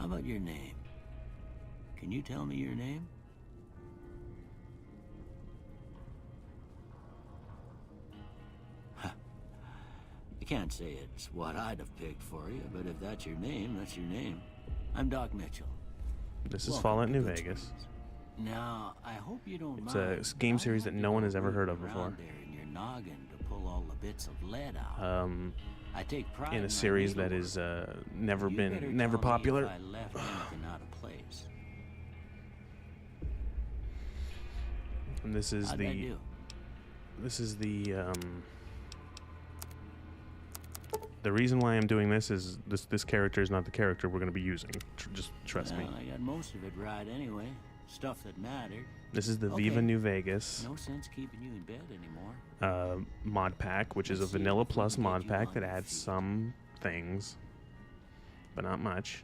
How about your name? Can you tell me your name? You can't say it's what I'd have picked for you, but if that's your name, that's your name. I'm Doc Mitchell. This is Fallout New Vegas. Now, I hope you don't It's mind. a game series that no one has ever heard of before. There in your noggin to pull all the bits of lead out. I take pride In a series that is never popular. If I left anything out of place. And this is How'd I do? the reason why I'm doing this is this character is not the character we're going to be using. Just trust me. I got most of it right anyway. Stuff that mattered. This is the Viva New Vegas. No sense keeping you in bed anymore. Mod pack, which is a vanilla plus mod pack that adds some things, but not much.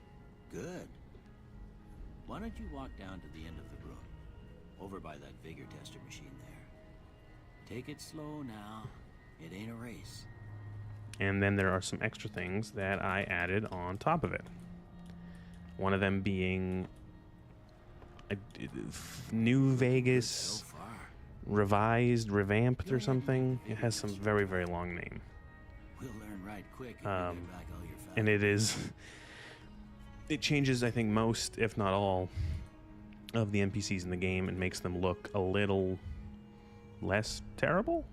Good. Why don't you walk down to the end of the room, over by that vigor tester machine there. Take it slow now. It ain't a race. And then there are some extra things that I added on top of it. One of them being a New Vegas revised, revamped or something. It has some very, very long name. We'll learn right quick if you get back all your and it changes, I think, most, if not all, of the NPCs in the game and makes them look a little less terrible.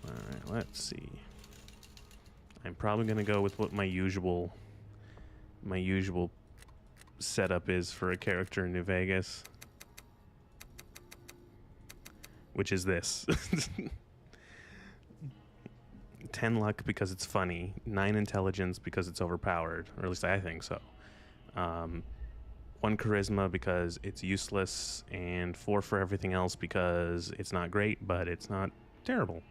Alright, let's see. I'm probably going to go with what my usual setup is for a character in New Vegas, which is this. 10 luck because it's funny, 9 intelligence because it's overpowered, or at least I think so. 1 charisma because it's useless, and 4 for everything else because it's not great, but it's not terrible.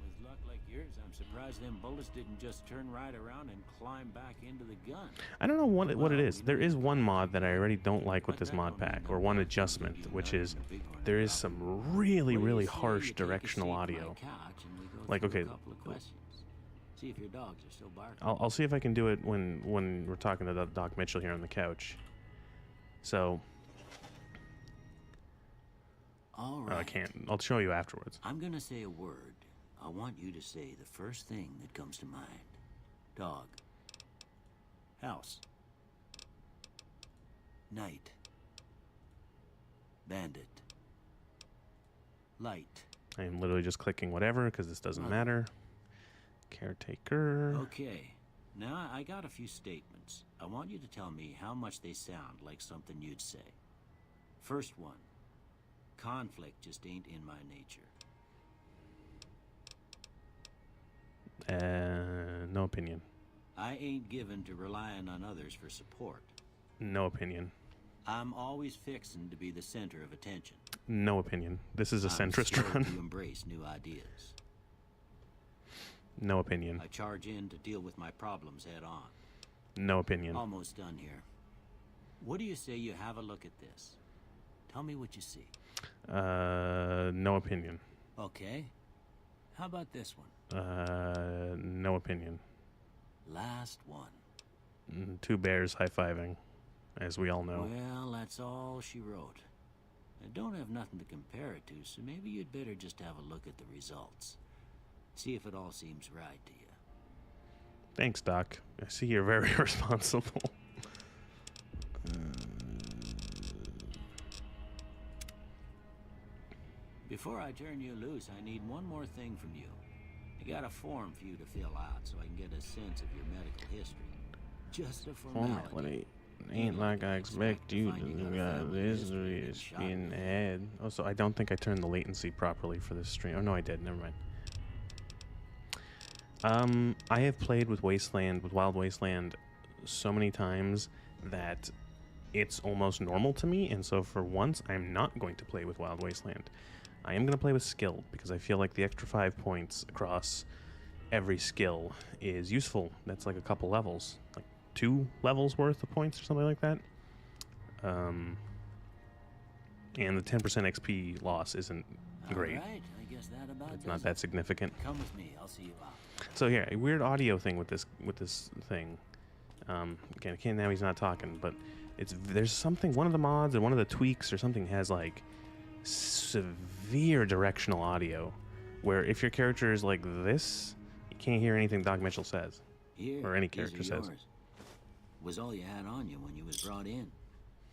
With luck like yours, I'm surprised them bullets didn't just turn right around and climb back into the gun. I don't know what it is. There is one mod that I already don't like with this mod pack, or one adjustment, which is there is some really, really harsh directional audio. Like, okay, see if your dogs are still barking. I'll see if I can do it when we're talking to Doc Mitchell here on the couch. So, all right. I can't. I'll show you afterwards. I'm gonna say a word. I want you to say the first thing that comes to mind. Dog. House. Night. Bandit. Light. I am literally just clicking whatever because this doesn't matter. Caretaker. Okay. Now I got a few statements. I want you to tell me how much they sound like something you'd say. First one. Conflict just ain't in my nature. No opinion. I ain't given to relying on others for support. No opinion. I'm always fixing to be the center of attention. No opinion. This is a centrist run. To embrace new ideas. No opinion. I charge in to deal with my problems head on. No opinion. Almost done here. What do you say you have a look at this? Tell me what you see. No opinion. Okay. How about this one? No opinion. Last one. 2 bears high-fiving, as we all know. Well, that's all she wrote. I don't have nothing to compare it to, so maybe you'd better just have a look at the results. See if it all seems right to you. Thanks, Doc. I see you're very responsible. Before I turn you loose, I need one more thing from you. I got a form for you to fill out so I can get a sense of your medical history. Just a formality. Ain't like I expect you to got this being had. Also, I don't think I turned the latency properly for this stream. Oh no, I did. Never mind. I have played with Wild Wasteland, so many times that it's almost normal to me, and so for once, I'm not going to play with Wild Wasteland. I am going to play with skill, because I feel like the extra 5 points across every skill is useful. That's like a couple levels, like 2 levels worth of points or something like that. And the 10% XP loss isn't great. All right, I guess that about It's does not it. that significant. Come with me. I'll see you out. So here, a weird audio thing with this thing. Again, now he's not talking, but there's something. One of the mods or one of the tweaks or something has like severe directional audio, where if your character is like this, you can't hear anything Doc Mitchell says. Here, Or any these character are says. yours. Was all you had on you when you was brought in.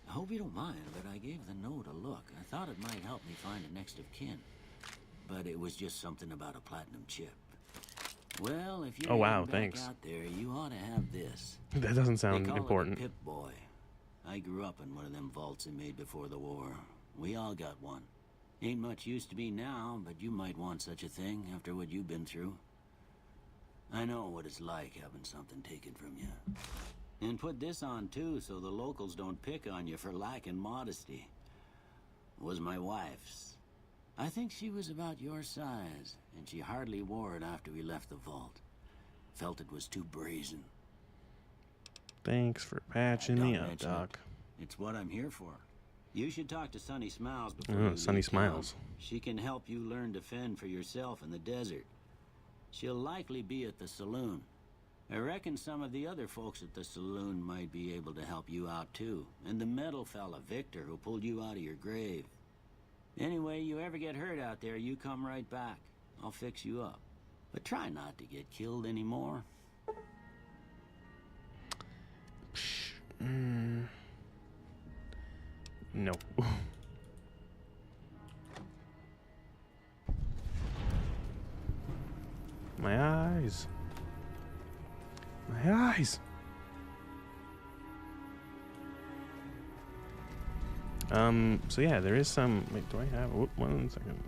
I hope you don't mind, but I gave the note a look. I thought it might help me find a next of kin. But it was just something about a platinum chip. Well, if you're Oh, wow, back thanks. out there, you ought to have this. That doesn't sound They call important. it a Pip-Boy. I grew up in one of them vaults they made before the war. We all got one. Ain't much use to me now, but you might want such a thing after what you've been through. I know what it's like having something taken from you. And put this on too, so the locals don't pick on you for lacking modesty. Was my wife's. I think she was about your size, and she hardly wore it after we left the vault. Felt it was too brazen. Thanks for patching me Don't up, mention Doc. it. It's what I'm here for. You should talk to Sunny Smiles before Oh, you Sunny leave town. Smiles. She can help you learn to fend for yourself in the desert. She'll likely be at the saloon. I reckon some of the other folks at the saloon might be able to help you out too. And the metal fella, Victor, who pulled you out of your grave. Anyway, you ever get hurt out there, you come right back. I'll fix you up. But try not to get killed anymore. No. My eyes. My eyes. So yeah, there is some. Wait, do I have? Whoop, 1 second.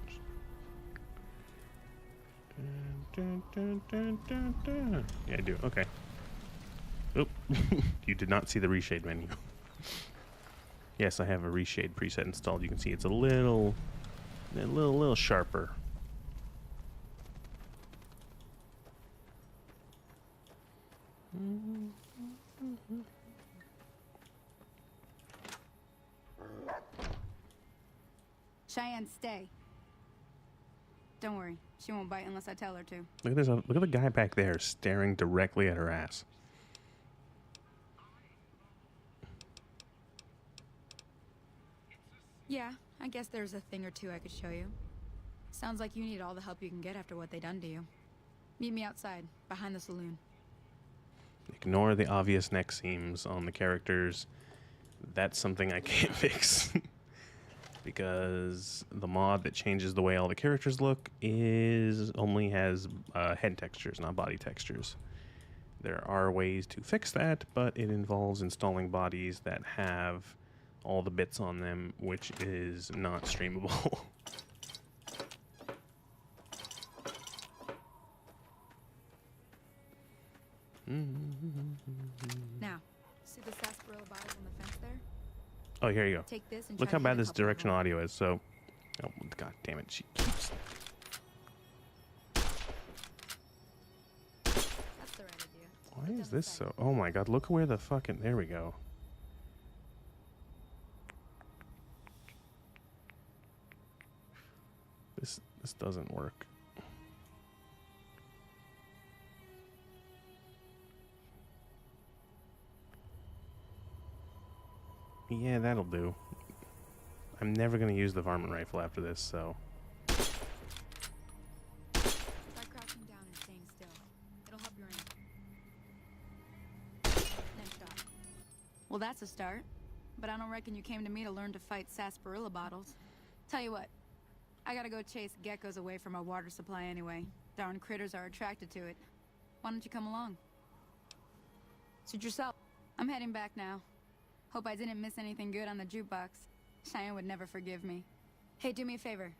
Yeah, I do. Okay. Oop. You did not see the reshade menu. Yes, I have a reshade preset installed. You can see it's a little sharper. Cheyenne, stay. Don't worry, she won't bite unless I tell her to. Look at this. Look at the guy back there staring directly at her ass. Yeah, I guess there's a thing or two I could show you. Sounds like you need all the help you can get after what they done to you. Meet me outside, behind the saloon. Ignore the obvious neck seams on the characters. That's something I can't fix. Because the mod that changes the way all the characters look only has head textures, not body textures. There are ways to fix that, but it involves installing bodies that have all the bits on them, which is not streamable. Now, see the sarsaparilla bottles on the fence there? Oh, here you go. Take this and Look try how to bad hit a this couple of directional them. audio is. So, oh god damn it, she keeps. That's the right idea. Why Put is down this the side. so? Oh my god, look where the fucking. There we go. This doesn't work. Yeah, that'll do. I'm never gonna use the varmint rifle after this, so. Try crouching down and staying still. It'll help your aim. Nice shot. Well, that's a start. But I don't reckon you came to me to learn to fight sarsaparilla bottles. Tell you what, I gotta go chase geckos away from our water supply anyway. Darn critters are attracted to it. Why don't you come along? Suit yourself. I'm heading back now. Hope I didn't miss anything good on the jukebox. Cheyenne would never forgive me. Hey, do me a favor.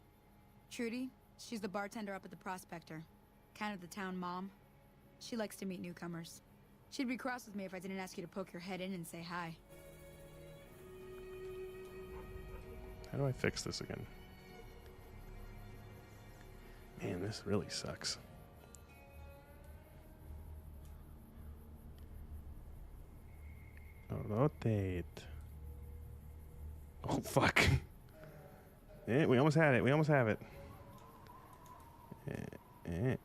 Trudy, she's the bartender up at the Prospector. Kind of the town mom. She likes to meet newcomers. She'd be cross with me if I didn't ask you to poke your head in and say hi. How do I fix this again? Man, this really sucks. Oh, rotate. Oh, fuck. We almost had it. We almost have it. I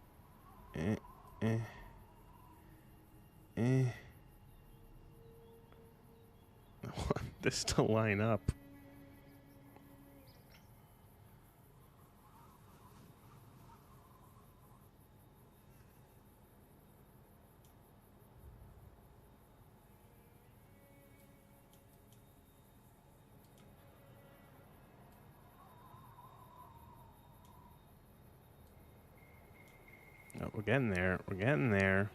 want this to line up. Oh, we're getting there. We're getting there.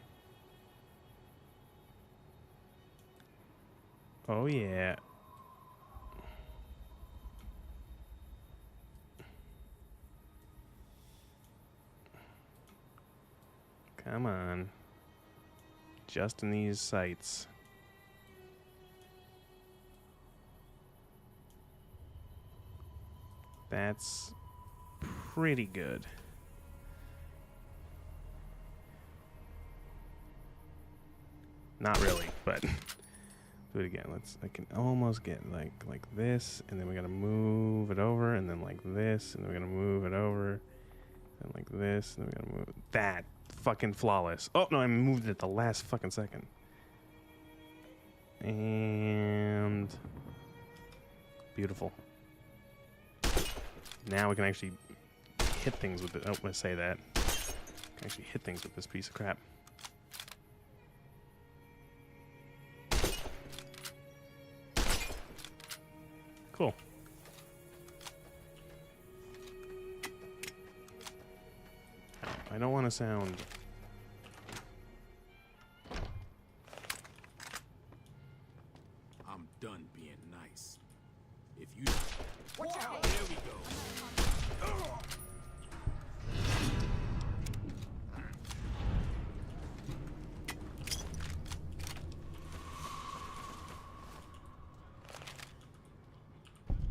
Oh, yeah. Come on. Just in these sights. That's pretty good. Not really, but do it again. I can almost get like this, and then we gotta move it over, and then like this, and then we're gonna move it over, and like this, and then we gotta move that. Fucking flawless. Oh no, I moved it at the last fucking second. And beautiful. Now we can actually hit things with it. Oh, let's say that. Can actually hit things with this piece of crap. Cool. I don't want to sound... I'm done being nice. If you... Watch out! There we go.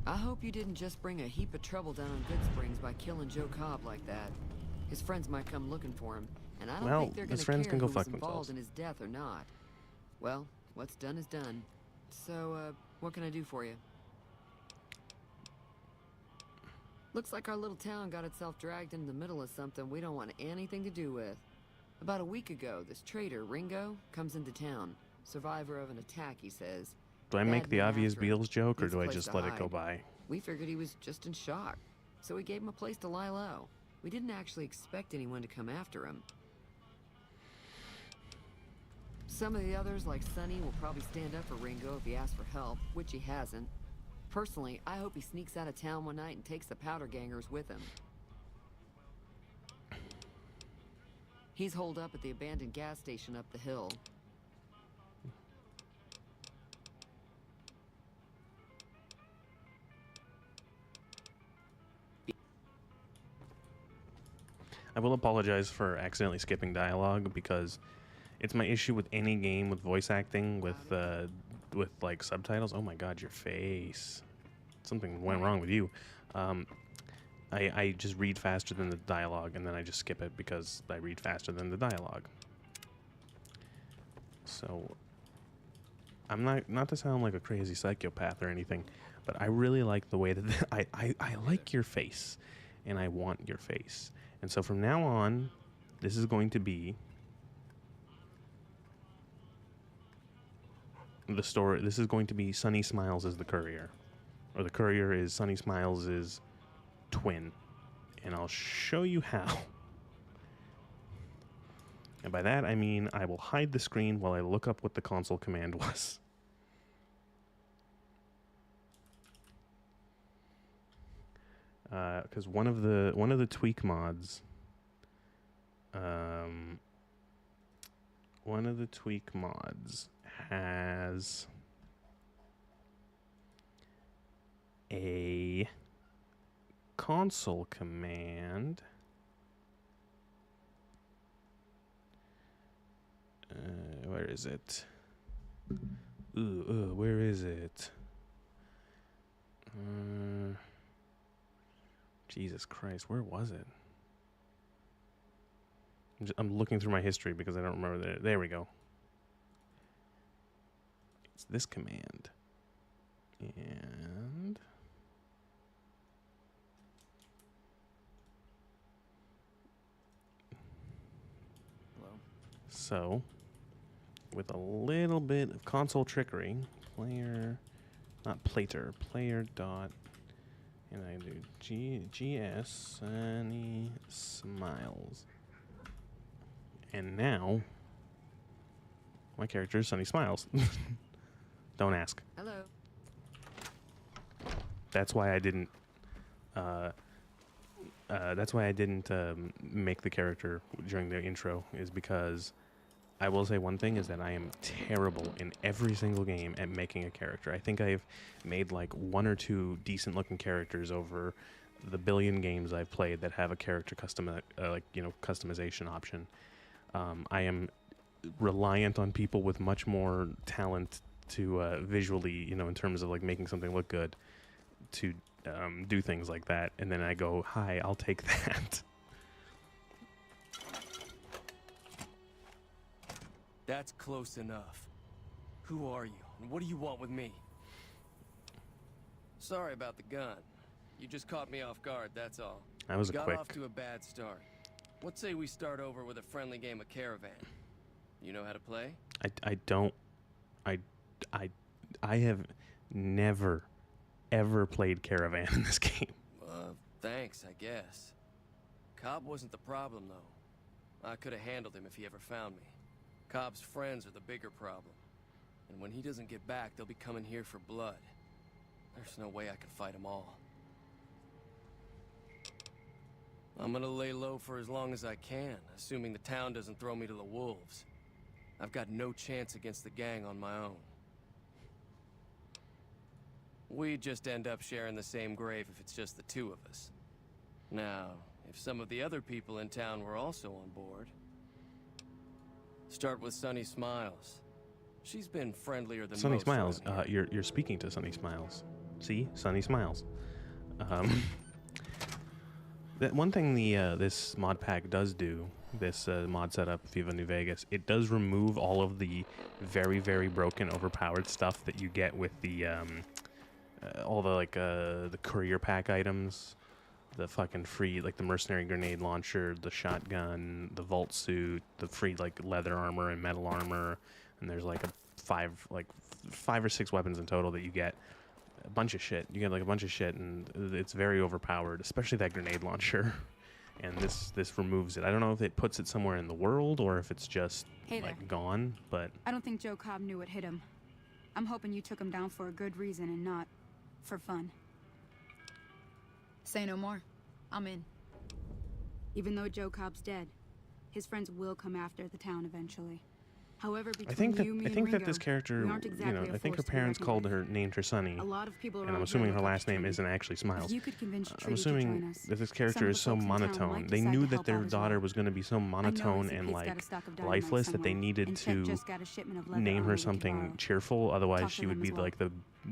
I hope you didn't just bring a heap of trouble down on Goodsprings by killing Joe Cobb like that. His friends might come looking for him, and I don't think they're his gonna friends care can go who was fuck involved themselves. in his death or not. Well, what's done is done. So, what can I do for you? Looks like our little town got itself dragged into the middle of something we don't want anything to do with. About a week ago, this traitor, Ringo, comes into town. Survivor of an attack, he says. Do I Bad make the men obvious after him. Beatles joke, or Needs do a I place just to let it go hide. by? We figured he was just in shock, so we gave him a place to lie low. We didn't actually expect anyone to come after him. Some of the others, like Sonny, will probably stand up for Ringo if he asks for help, which he hasn't. Personally, I hope he sneaks out of town one night and takes the powder gangers with him. He's holed up at the abandoned gas station up the hill. I will apologize for accidentally skipping dialogue, because it's my issue with any game with voice acting with like subtitles. Oh my god, your face. Something went wrong with you. I just read faster than the dialogue, and then I just skip it because I read faster than the dialogue. So I'm not to sound like a crazy psychopath or anything, but I really like the way that I like your face, and I want your face. And so from now on, this is going to be the story. This is going to be Sunny Smiles as the courier, or the courier is Sunny Smiles' twin, and I'll show you how. And by that I mean I will hide the screen while I look up what the console command was. Because one of the tweak mods, has a console command. Where is it? Where is it? Jesus Christ, where was it? I'm looking through my history because I don't remember. There we go. It's this command. And So, with a little bit of console trickery, player dot, and I do GS Sunny Smiles. And now, my character is Sunny Smiles. Don't ask. Hello. That's why I didn't. Make the character during the intro, is because I will say one thing is that I am terrible in every single game at making a character. I think I've made like 1 or 2 decent looking characters over the billion games I've played that have a character customization option. I am reliant on people with much more talent to visually, in terms of like making something look good, to do things like that, and then I go, hi, I'll take that. That's close enough. Who are you, and what do you want with me? Sorry about the gun. You just caught me off guard, that's all. That was Got quick. off to a bad start. What say we start over with a friendly game of Caravan? You know how to play? I have never, ever played Caravan in this game. Thanks, I guess. Cobb wasn't the problem, though. I could have handled him if he ever found me. Cobb's friends are the bigger problem. And when he doesn't get back, they'll be coming here for blood. There's no way I can fight them all. I'm gonna lay low for as long as I can, assuming the town doesn't throw me to the wolves. I've got no chance against the gang on my own. We just end up sharing the same grave if it's just the two of us. Now, if some of the other people in town were also on board... Start with Sunny Smiles. She's been friendlier than Sunny most Smiles, around here. you're speaking to Sunny Smiles. See? Sunny Smiles. That one thing this mod pack does do, this mod setup, Viva New Vegas, it does remove all of the very, very broken, overpowered stuff that you get with the, all the, the courier pack items, the fucking free, the mercenary grenade launcher, the shotgun, the vault suit, the free, leather armor and metal armor, and there's, 5 or 6 weapons in total that you get. A bunch of shit. You get a bunch of shit, and it's very overpowered, especially that grenade launcher. And this removes it. I don't know if it puts it somewhere in the world or if it's just Hey there. gone, but I don't think Joe Cobb knew what hit him. I'm hoping you took him down for a good reason and not for fun. Say no more. I'm in. Even though Joe Cobb's dead, his friends will come after the town eventually. However, between I think that you, me, I and think that Ringo, this character, we aren't exactly I think her a force to be parents reckoned with. named her Sunny, A lot of people and I'm around assuming here her look up last to name Trudy. isn't actually Smiles. If you could convince I'm Trudy to join assuming us. that this Some character of is the so folks in town monotone. might They decide knew to that help their out as daughter well. was going to be so I know monotone Izzy and Pete's got a stock of dynamite lifeless that they somewhere, needed and Chet to just got a shipment of leather name armor her we could something borrow. cheerful. Otherwise, Talk to she would them be as well.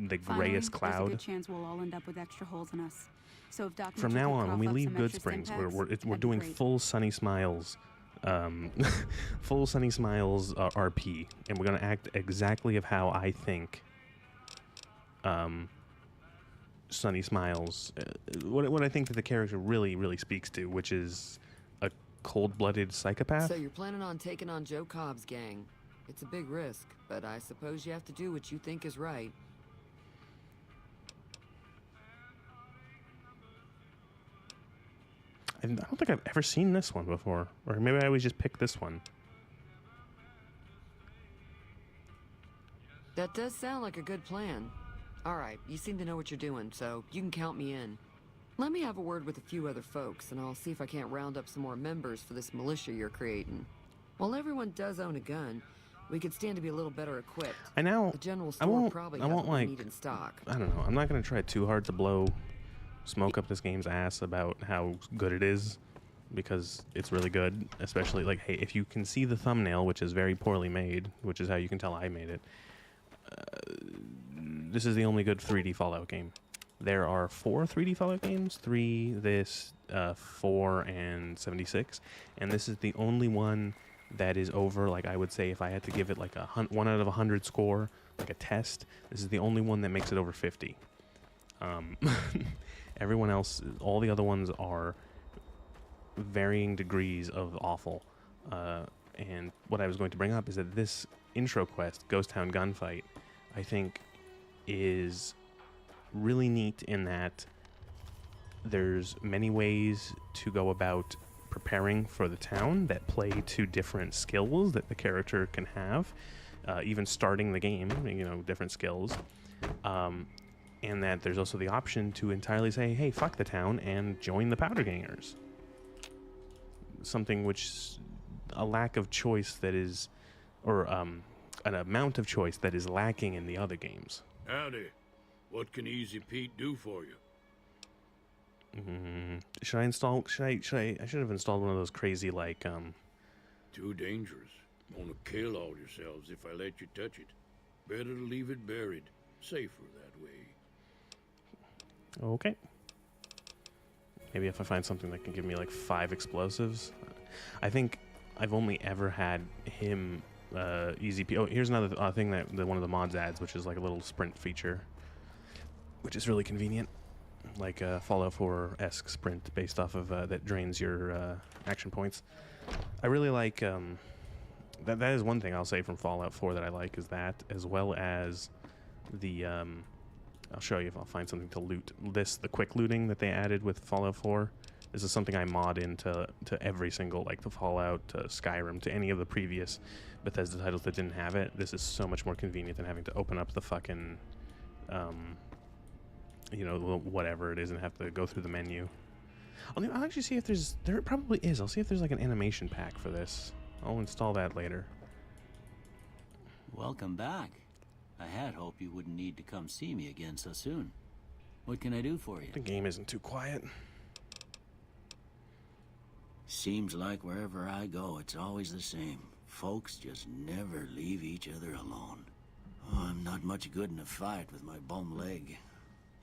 the Finally, grayest there's a cloud. good chance we'll all end up with extra holes in us. So if Doc From Mitchell now could on, when we cough up leave some extra Goodsprings, stim we're packs, we're that'd be doing great. full Sunny Smiles, full Sunny Smiles RP, and we're gonna act exactly of how I think Sunny Smiles, what I think that the character really speaks to, which is a cold-blooded psychopath. So you're planning on taking on Joe Cobb's gang. It's a big risk, but I suppose you have to do what you think is right. I don't think I've ever seen this one before, or maybe I always just picked this one. That does sound like a good plan. Alright, you seem to know what you're doing, so you can count me in. Let me have a word with a few other folks, and I'll see if I can't round up some more members for this militia you're creating. While everyone does own a gun, we could stand to be a little better equipped. The general store probably has what we need in stock. I don't know. I'm not going to try too hard to blow smoke up this game's ass about how good it is, because it's really good. Especially, hey, if you can see the thumbnail, which is very poorly made, which is how you can tell I made it, this is the only good 3D Fallout game. There are 4 3D Fallout games, 3, this, 4, and 76, and this is the only one that is over, I would say, if I had to give it, a 1 out of 100 score, a test, this is the only one that makes it over 50. Everyone else, all the other ones are varying degrees of awful. And what I was going to bring up is that this intro quest, Ghost Town Gunfight, I think is really neat in that there's many ways to go about preparing for the town that play to different skills that the character can have, even starting the game, different skills. And that there's also the option to entirely say, hey, fuck the town and join the Powder Gangers. Something which a lack of choice that is, or an amount of choice that is lacking in the other games. Howdy. What can Easy Pete do for you? Should I install, I should have installed one of those crazy, Too dangerous. Gonna kill all yourselves if I let you touch it. Better to leave it buried. Safer that way. Okay. Maybe if I find something that can give me 5 explosives. I think I've only ever had him easy. Oh, here's another thing that one of the mods adds, which is a little sprint feature, which is really convenient, like a Fallout 4-esque sprint based off of that drains your action points. I really like that. That is one thing I'll say from Fallout 4 that I like, is that, as well as the I'll show you if I'll find something to loot. The quick looting that they added with Fallout 4. This is something I mod into every single, the Fallout, to Skyrim, to any of the previous Bethesda titles that didn't have it. This is so much more convenient than having to open up the fucking, whatever it is, and have to go through the menu. I'll actually see if there probably is. I'll see if there's an animation pack for this. I'll install that later. Welcome back. I had hoped you wouldn't need to come see me again so soon. What can I do for you? The game isn't too quiet. Seems like wherever I go, it's always the same. Folks just never leave each other alone. Oh, I'm not much good in a fight with my bum leg.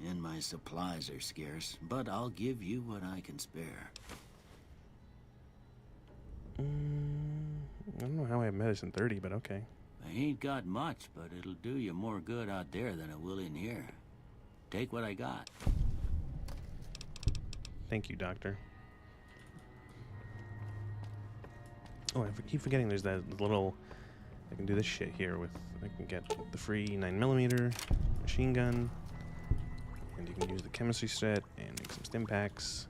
And my supplies are scarce, but I'll give you what I can spare. I don't know how I have medicine 30, but okay. I ain't got much, but it'll do you more good out there than it will in here. Take what I got. Thank you, Doctor. Oh, I keep forgetting there's that little... I can do this shit here with... I can get the free 9mm machine gun. And you can use the chemistry set and make some stim packs.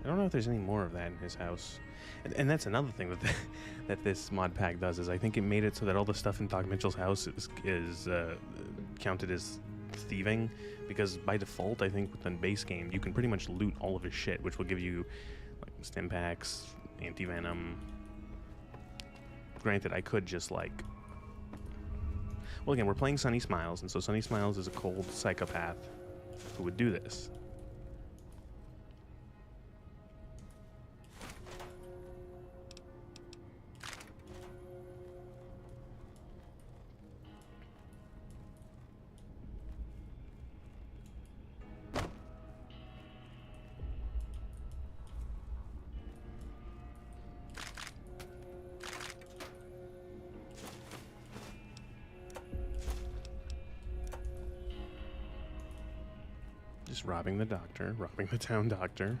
I don't know if there's any more of that in his house. And that's another thing that this mod pack does, is I think it made it so that all the stuff in Doc Mitchell's house is counted as thieving, because by default, I think with the base game, you can pretty much loot all of his shit, which will give you stim packs, anti-venom. Granted, I could just well, again, we're playing Sunny Smiles, and so Sunny Smiles is a cold psychopath who would do this. Just robbing the doctor, robbing the town doctor.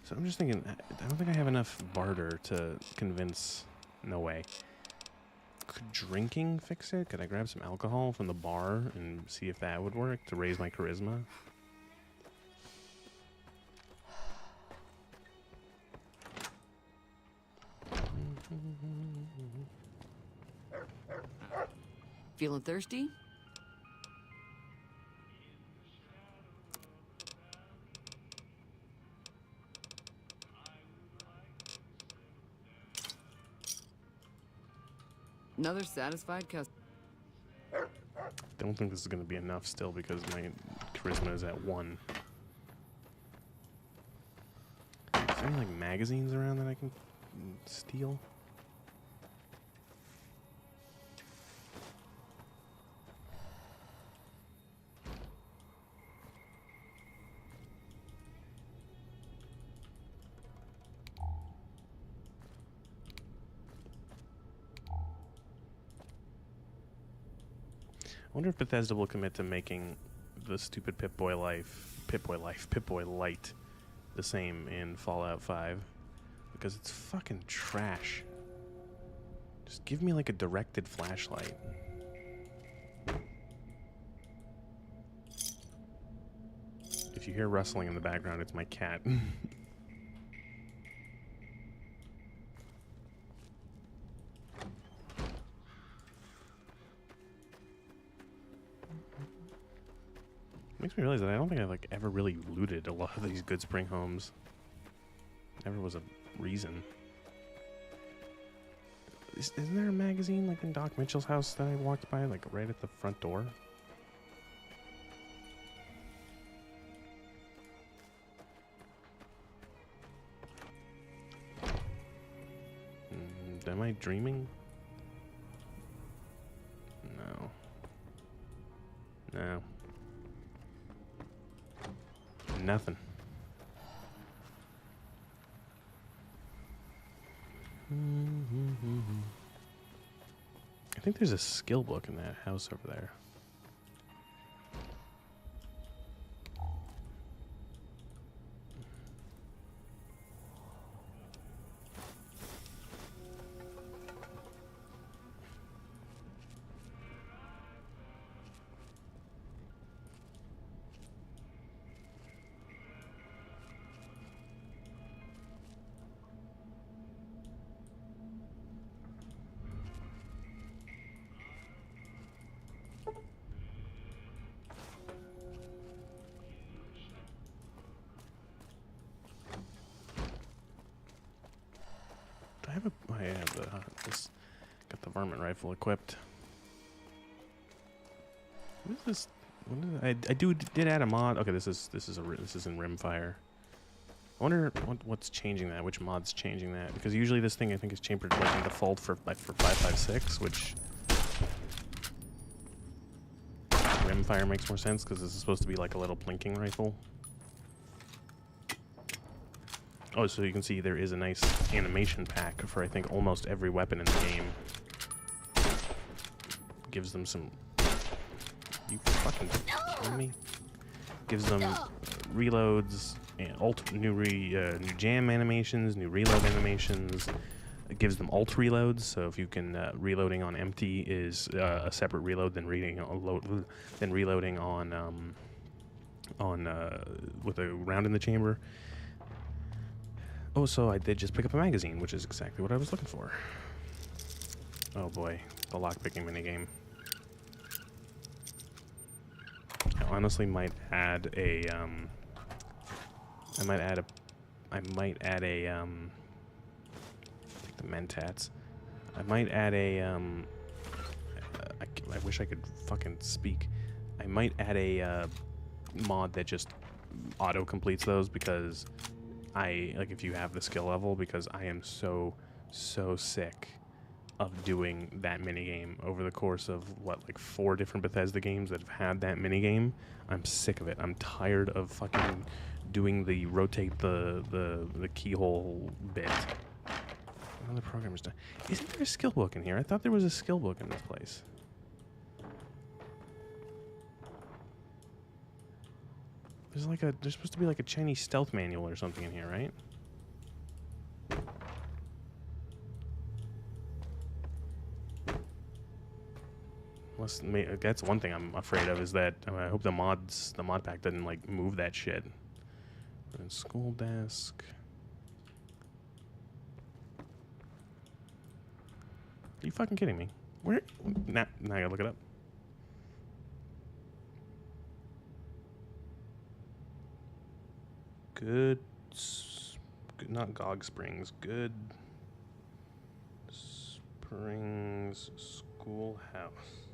So I'm just thinking, I don't think I have enough barter to convince... No way. Could drinking fix it? Could I grab some alcohol from the bar and see if that would work to raise my charisma? Feeling thirsty? Another satisfied customer. Don't think this is going to be enough still, because my charisma is at 1. Is there any magazines around that I can steal? wonder if Bethesda will commit to making the stupid Pip-Boy Light the same in Fallout 5. Because it's fucking trash. Just give me like a directed flashlight. If you hear rustling in the background, it's my cat. Makes me realize that I don't think I like ever really looted a lot of these Goodspring homes. Never was a reason. Isn't there a magazine like in Doc Mitchell's house that I walked by, like right at the front door? Am I dreaming? No. No. Nothing. I think there's a skill book in that house over there. I have this. Got the varmint rifle equipped. What is this? What is, I did add a mod. Okay, this is in Rimfire. I wonder what's changing that. Which mod's changing that? Because usually this thing I think is chambered like in default for 5.56, which Rimfire makes more sense because this is supposed to be like a little plinking rifle. Oh, so you can see there is a nice animation pack for I think almost every weapon in the game. Gives them some... You fucking kidding me? Gives them reloads, and new jam animations, new reload animations. It gives them alt reloads, so if you can reloading on empty is a separate reload than reloading on with a round in the chamber. Oh, so I did just pick up a magazine, which is exactly what I was looking for. Oh boy, the lockpicking minigame. I honestly might add a, the mentats. I might add a, I wish I could fucking speak. I might add a, mod that just auto-completes those because if you have the skill level, because I am so sick of doing that minigame over the course of, what, like 4 different Bethesda games that have had that minigame. I'm sick of it. I'm tired of fucking doing the rotate the keyhole bit. Another programmer's done. Isn't there a skill book in here? I thought there was a skill book in this place. There's supposed to be like a Chinese stealth manual or something in here, right? That's one thing I'm afraid of, is that I hope the mod pack doesn't like move that shit. And school desk. Are you fucking kidding me? Where? Now I gotta look it up. Not Goodsprings. Goodsprings Schoolhouse.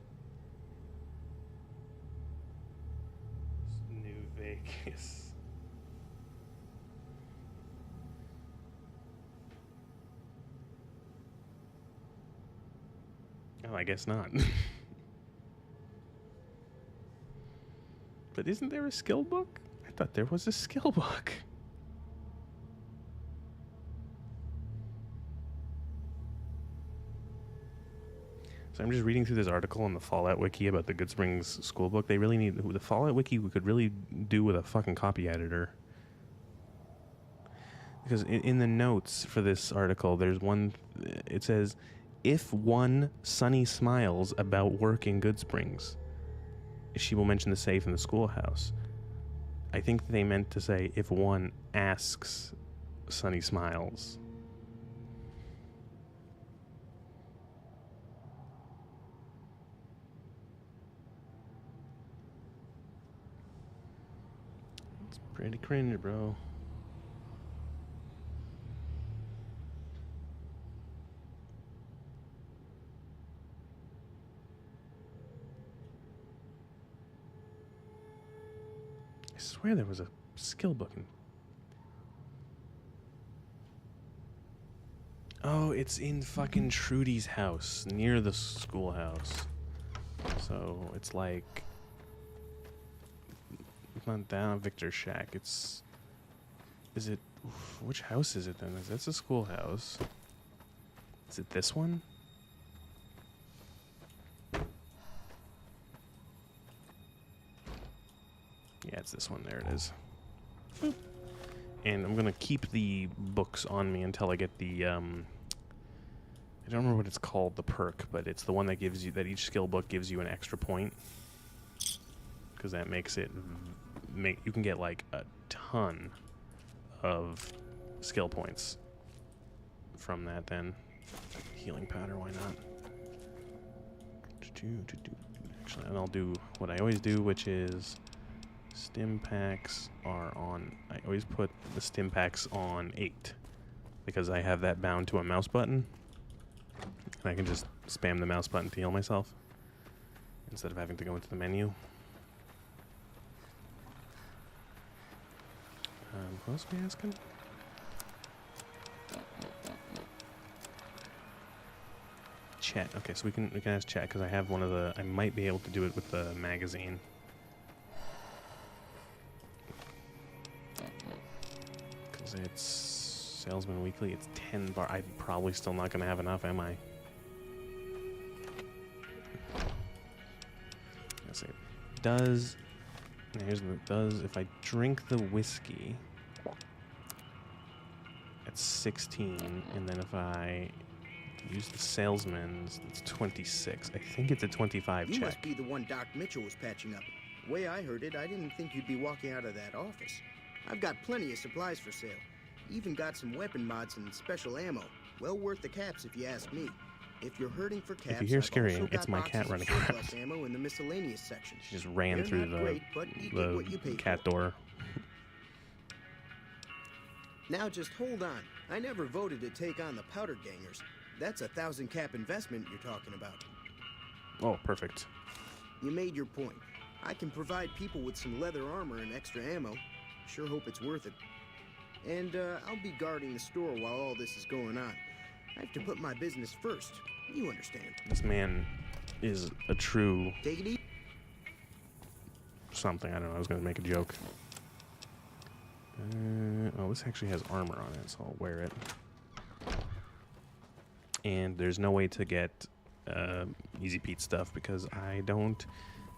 New Vegas. Oh, I guess not. But isn't there a skill book? I thought there was a skill book. So I'm just reading through this article on the Fallout Wiki about the Goodsprings school book. They really need... The Fallout Wiki we could really do with a fucking copy editor. Because in the notes for this article, there's one... It says, if one Sunny smiles about work in Goodsprings, she will mention the safe in the schoolhouse. I think they meant to say, if one asks Sunny smiles. It's pretty cringe, bro. I swear there was a skill book in... Oh, it's in fucking Trudy's house, near the schoolhouse. So, it's like... It's not down Victor's shack, it's... Is it... Which house is it then? That's the schoolhouse. Is it this one? Yeah, it's this one. There it is. Boop. And I'm gonna keep the books on me until I get the I don't remember what it's called, the perk, but it's the one that gives you that each skill book gives you an extra point, because that makes it you can get like a ton of skill points from that. Then healing powder, why not? Actually, and I'll do what I always do, which is stim packs are on... I always put the stim packs on 8 because I have that bound to a mouse button and I can just spam the mouse button to heal myself instead of having to go into the menu. What else are we asking? Chat. Okay, so we can ask chat because I have one of the... I might be able to do it with the magazine. It's Salesman Weekly. It's 10 bar. I'm probably still not going to have enough, am I? Let's see. Does... Here's the... Does... If I drink the whiskey... It's 16. And then if I use the Salesman's, it's 26. I think it's a 25 check. You must be the one Doc Mitchell was patching up. The way I heard it, I didn't think you'd be walking out of that office. I've got plenty of supplies for sale. Even got some weapon mods and special ammo. Well worth the caps if you ask me. If you're hurting for caps, if you hear I've scurrying, also it's got my boxes cat of running surplus around. ammo in the miscellaneous section. She just ran They're through not great, but you get what you pay cat for. door. Now just hold on. I never voted to take on the powder gangers. That's a 1,000 cap investment you're talking about. Oh, perfect. You made your point. I can provide people with some leather armor and extra ammo. Sure hope it's worth it. And I'll be guarding the store while all this is going on. I have to put my business first. You understand. This man is a true... Take it easy. Something. I don't know. I was going to make a joke. Oh, this actually has armor on it, so I'll wear it. And there's no way to get Easy Pete stuff because I don't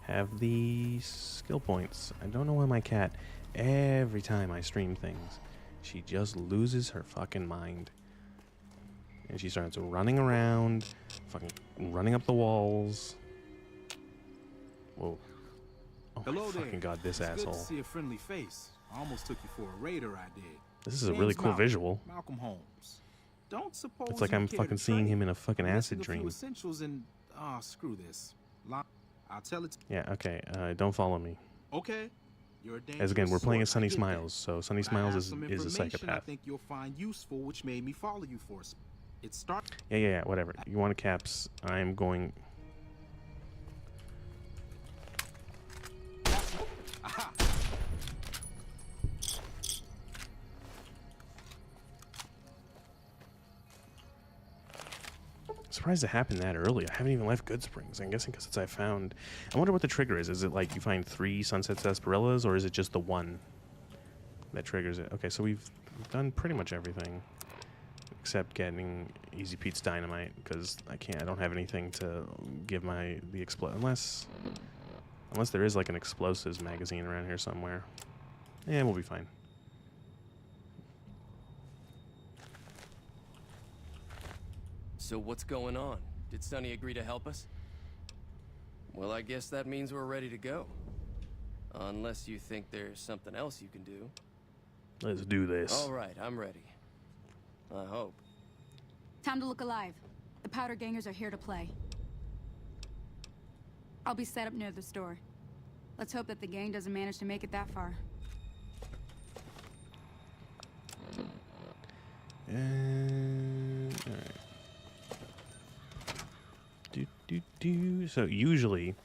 have the skill points. I don't know why my cat, every time I stream things, she just loses her fucking mind. And she starts running around, fucking running up the walls. Whoa. Oh Hello my there. fucking god, this It's asshole. Good to see a friendly face. I almost took you for a raider. I did. This is a Name's really cool Malcolm. visual. Malcolm Holmes. Don't suppose It's like you I'm care fucking to seeing trade? him in a fucking I'm acid missing a few dream. essentials and screw this. I'll tell it. Yeah, okay. Don't follow me. Okay. You're a dangerous As again, we're playing as sort, Sunny I get that. Smiles, so Sunny But I Smiles have is some a information I psychopath. think you'll find useful, which made me follow you for. It starts. Yeah, whatever. You want caps? I'm going. Aha. Surprised it happened that early. I haven't even left Goodsprings. I'm guessing because it's I found. I wonder what the trigger is. Is it like you find 3 Sunset Sarsaparillas, or is it just the one that triggers it? Okay, so we've done pretty much everything. except getting Easy Pete's dynamite, because I don't have anything to give the explode, unless there is like an explosives magazine around here somewhere. Yeah, we'll be fine. So what's going on? Did Sonny agree to help us? Well, I guess that means we're ready to go. Unless you think there's something else you can do. Let's do this. All right, I'm ready. I hope. Time to look alive. The powder gangers are here to play. I'll be set up near the store. Let's hope that the gang doesn't manage to make it that far. All right. So usually,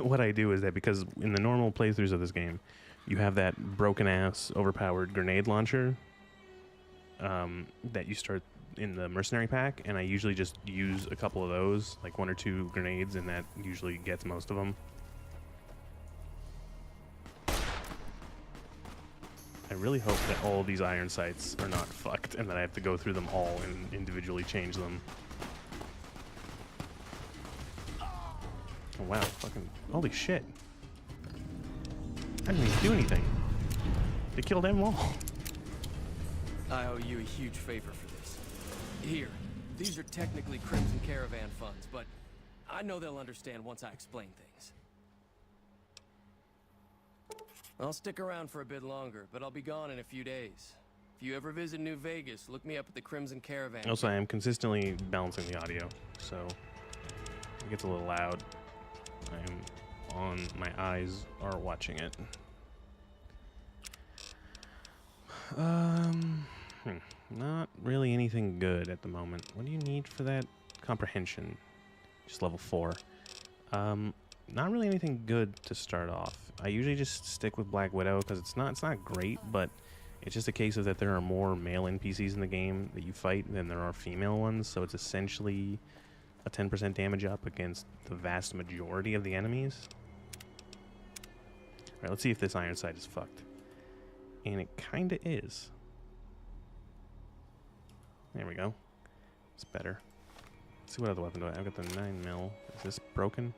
what I do is that, because in the normal playthroughs of this game, you have that broken-ass, overpowered grenade launcher that you start in the mercenary pack, and I usually just use a couple of those, like 1 or 2 grenades, and that usually gets most of them. I really hope that all of these iron sights are not fucked, and that I have to go through them all and individually change them. Oh, wow, fucking holy shit. I didn't even do anything. They killed them all. I owe you a huge favor for this. Here, these are technically Crimson Caravan funds, but I know they'll understand once I explain things. I'll stick around for a bit longer, but I'll be gone in a few days. If you ever visit New Vegas, look me up at the Crimson Caravan. Also, I am consistently balancing the audio, so it gets a little loud. My eyes are watching it. Not really anything good at the moment. What do you need for that? Comprehension. Just level 4. Not really anything good to start off. I usually just stick with Black Widow because it's not great, but it's just a case of that there are more male NPCs in the game that you fight than there are female ones, so it's essentially a 10% damage up against the vast majority of the enemies. Alright, let's see if this iron sight is fucked. And it kinda is. There we go. It's better. Let's see what other weapon do I have. I've got the 9mm. Is this broken?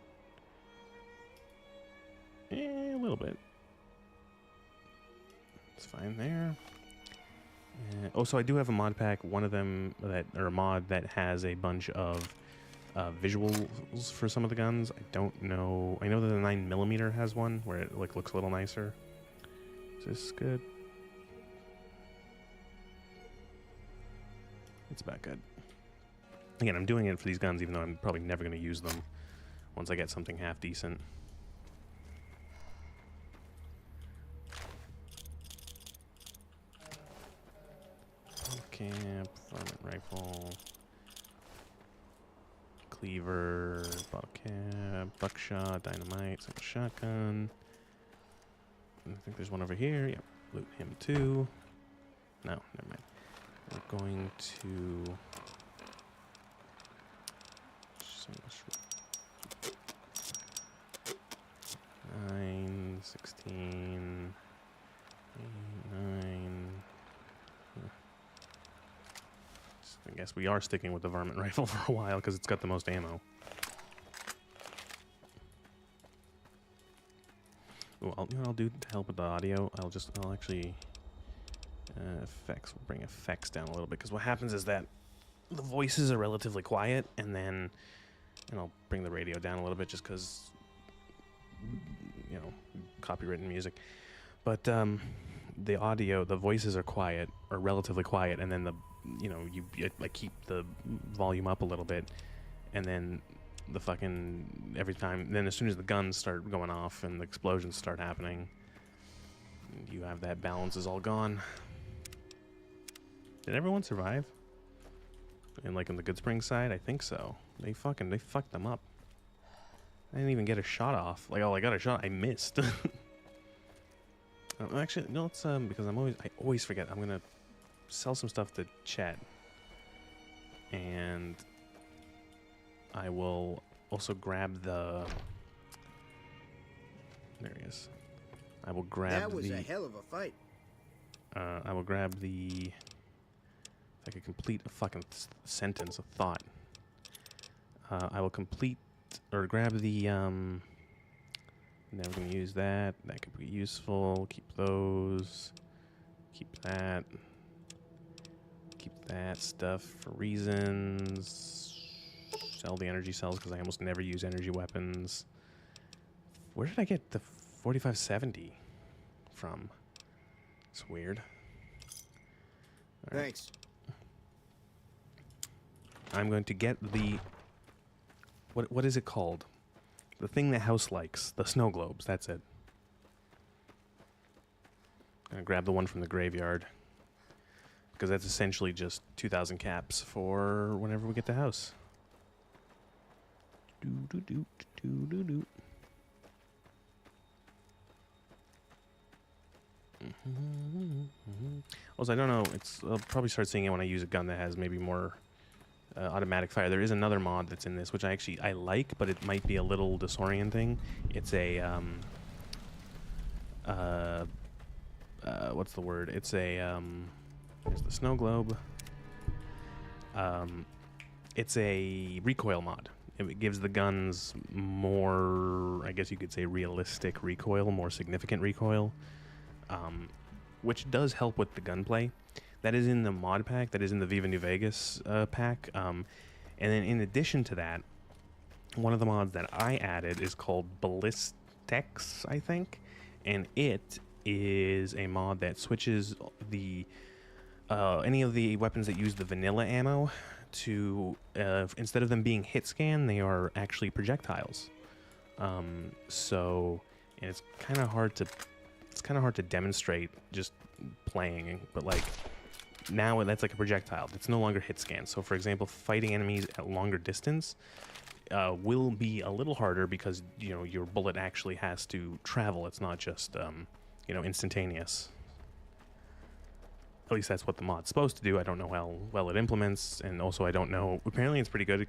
A little bit. It's fine there. Oh, so I do have a mod pack. One of them or a mod that has a bunch of visuals for some of the guns. I don't know. I know that the 9mm has one where it looks a little nicer. Is this good? It's about good. Again, I'm doing it for these guns, even though I'm probably never going to use them once I get something half decent. Camp, varmint rifle, cleaver, bottle cap, buckshot, dynamite, single shotgun. I think there's one over here. Yep, loot him too. No, never mind. We're going to 9, 16, 8, 9. I guess we are sticking with the varmint rifle for a while because it's got the most ammo. Ooh, you know what I'll do to help with the audio? I'll actually effects. We'll bring effects down a little bit because what happens is that the voices are relatively quiet, and I'll bring the radio down a little bit just because, you know, copyrighted music. But the audio, the voices are quiet or relatively quiet, and then I keep the volume up a little bit, and then the fucking every time. Then as soon as the guns start going off and the explosions start happening, you have that balance is all gone. Did everyone survive? And like on the Goodsprings side, I think so. They fucked them up. I didn't even get a shot off. Like, oh, I got a shot. I missed. Actually, no, it's because I always forget. I'm gonna sell some stuff to Chet, and I will also grab the. There he is. I will grab. That was a hell of a fight. I will grab the I could complete a fucking sentence, a thought. I will complete or grab the never gonna use that. That could be useful. Keep those. Keep that. Keep that stuff for reasons. Sell the energy cells because I almost never use energy weapons. Where did I get the 4570 from? It's weird. All right. Thanks. I'm going to get the... What is it called? The thing the house likes. The snow globes. That's it. I'm going to grab the one from the graveyard. Because that's essentially just 2,000 caps for whenever we get the house. Do-do-do-do-do-do. Also, I don't know. I'll probably start seeing it when I use a gun that has maybe more automatic fire. There is another mod that's in this, which I like, but it might be a little disorienting. It's a what's the word? It's a here's the snow globe. It's a recoil mod. It gives the guns more, I guess you could say, realistic recoil, more significant recoil. Which does help with the gunplay. That is in the mod pack. That is in the Viva New Vegas pack. And then in addition to that, one of the mods that I added is called Ballistics, I think. And it is a mod that switches the any of the weapons that use the vanilla ammo to, instead of them being hit scan, they are actually projectiles. So, and it's kind of hard to demonstrate just playing, but like now that's like a projectile. It's no longer hit scan. So for example, fighting enemies at longer distance will be a little harder because, you know, your bullet actually has to travel. It's not just, you know, instantaneous. At least that's what the mod's supposed to do. I don't know how well it implements, and also I don't know. Apparently it's pretty good.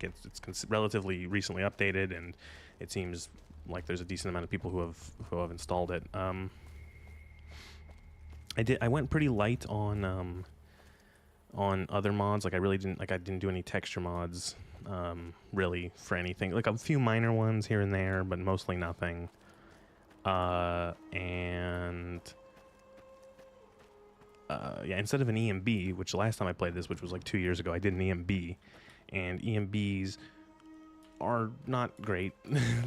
It's relatively recently updated, and it seems like there's a decent amount of people who have installed it. I went pretty light on other mods. Like I didn't do any texture mods really for anything. Like a few minor ones here and there, but mostly nothing. Yeah, instead of an EMB, which the last time I played this, which was like 2 years ago, I did an EMB, and EMBs are not great.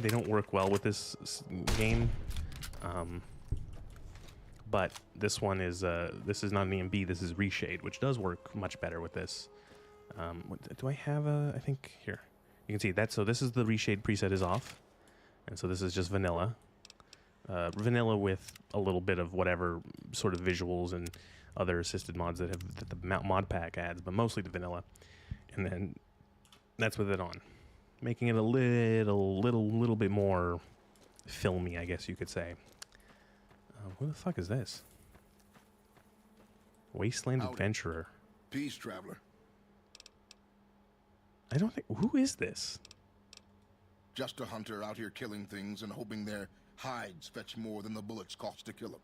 They don't work well with this game. But this one is this is not an EMB. This is Reshade, which does work much better with this. Do I have a? I think here you can see that. So this is the Reshade preset is off, and so this is just vanilla. Vanilla with a little bit of whatever sort of visuals and other assisted mods that the mod pack adds, but mostly the vanilla. And then that's with it on, making it a little bit more filmy, I guess you could say. Who the fuck is this? Wasteland Adventurer. Peace, traveler. I don't think... Who is this? Just a hunter out here killing things and hoping their hides fetch more than the bullets cost to kill them.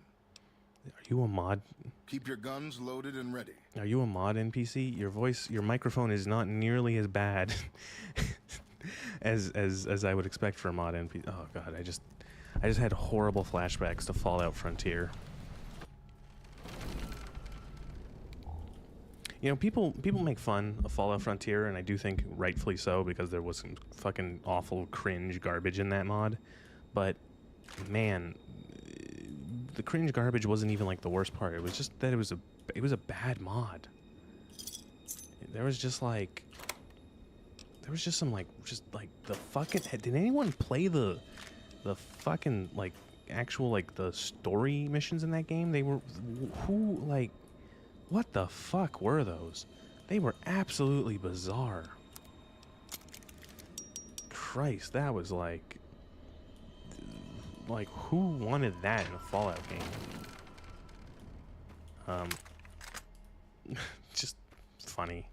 Are you a mod? Keep your guns loaded and ready. Are you a mod NPC? Your microphone is not nearly as bad as I would expect for a mod NPC. Oh god, I just had horrible flashbacks to Fallout Frontier. You know, people make fun of Fallout Frontier, and I do think rightfully so, because there was some fucking awful cringe garbage in that mod. But man, the cringe garbage wasn't even like the worst part. It was just that it was a bad mod. There was just some the fucking... Did anyone play the fucking like actual like the story missions in that game? They were what the fuck were those? They were absolutely bizarre. Christ, that was like who wanted that in a Fallout game? Just funny.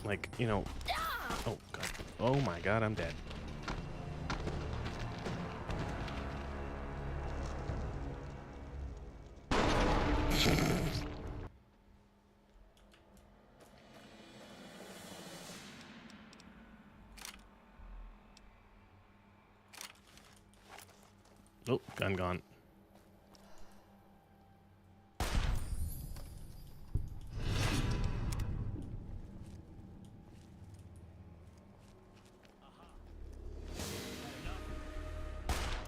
Like, you know... Oh, God. Oh, my God, I'm dead. Oh, gun gone.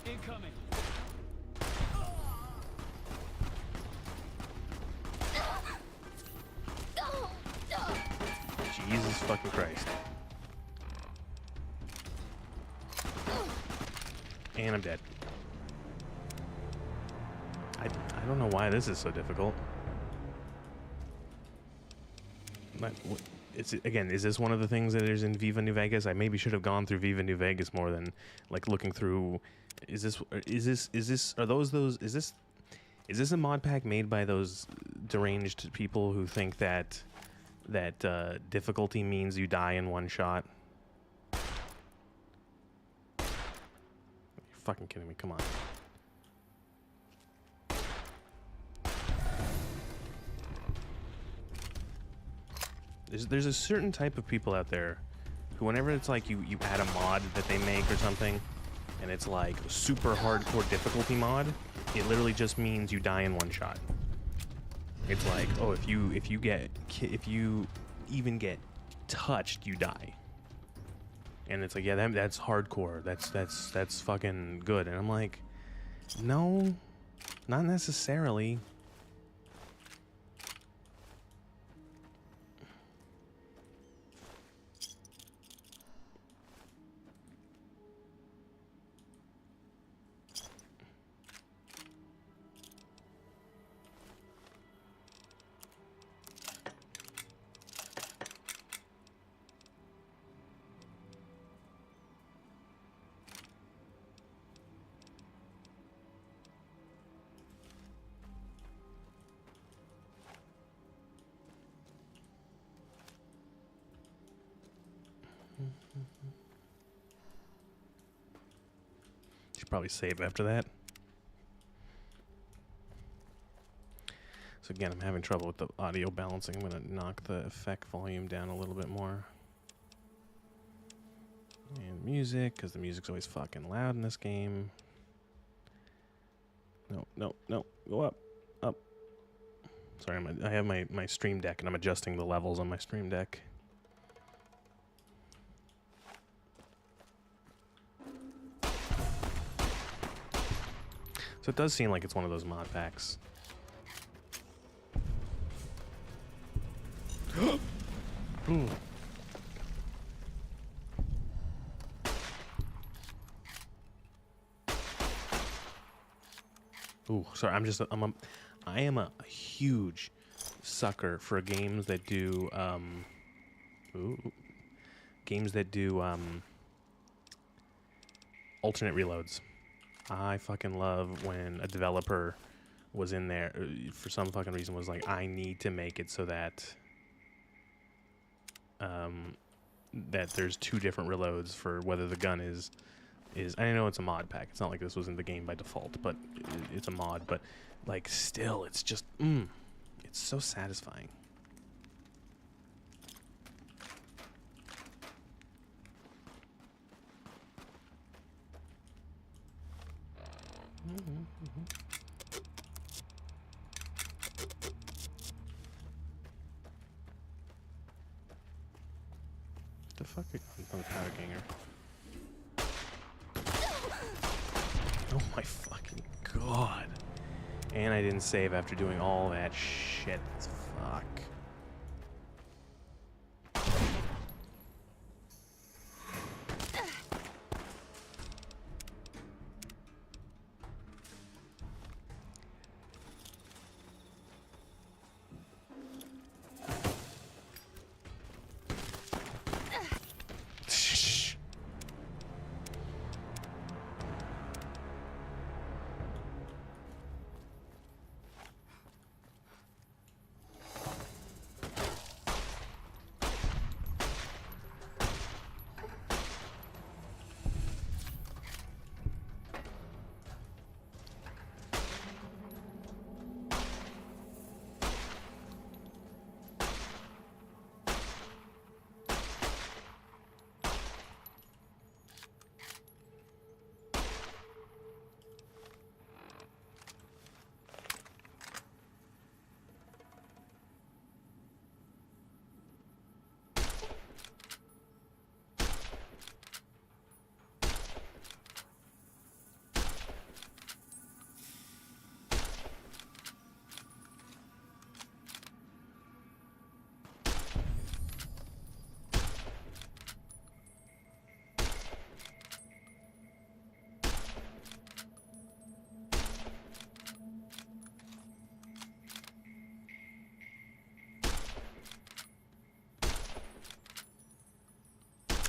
Incoming. Jesus fucking Christ. And I'm dead. I don't know why this is so difficult. But again, is this one of the things that is in Viva New Vegas? I maybe should have gone through Viva New Vegas more than like looking through. Is this a mod pack made by those deranged people who think that difficulty means you die in one shot? You're fucking kidding me, come on. There's a certain type of people out there who whenever it's like you add a mod that they make or something, and it's like super hardcore difficulty mod, it literally just means you die in one shot. It's like, oh, if you even get touched, you die. And it's like, yeah, that's hardcore. That's fucking good. And I'm like, no, not necessarily. Should probably save after that. So again, I'm having trouble with the audio balancing. I'm gonna knock the effect volume down a little bit more. And music, because the music's always fucking loud in this game. No, go up. Sorry, I have my Stream Deck and I'm adjusting the levels on my Stream Deck. So it does seem like it's one of those mod packs. Ooh. Ooh, sorry, I am a huge sucker for games that do alternate reloads. I fucking love when a developer was in there for some fucking reason was like, I need to make it so that that there's two different reloads for whether the gun is I know it's a mod pack. It's not like this was in the game by default, but it's a mod. But like, still, it's just it's so satisfying. The fuck are you on the powder ganger? Oh my fucking god. And I didn't save after doing all that shit. Fuck.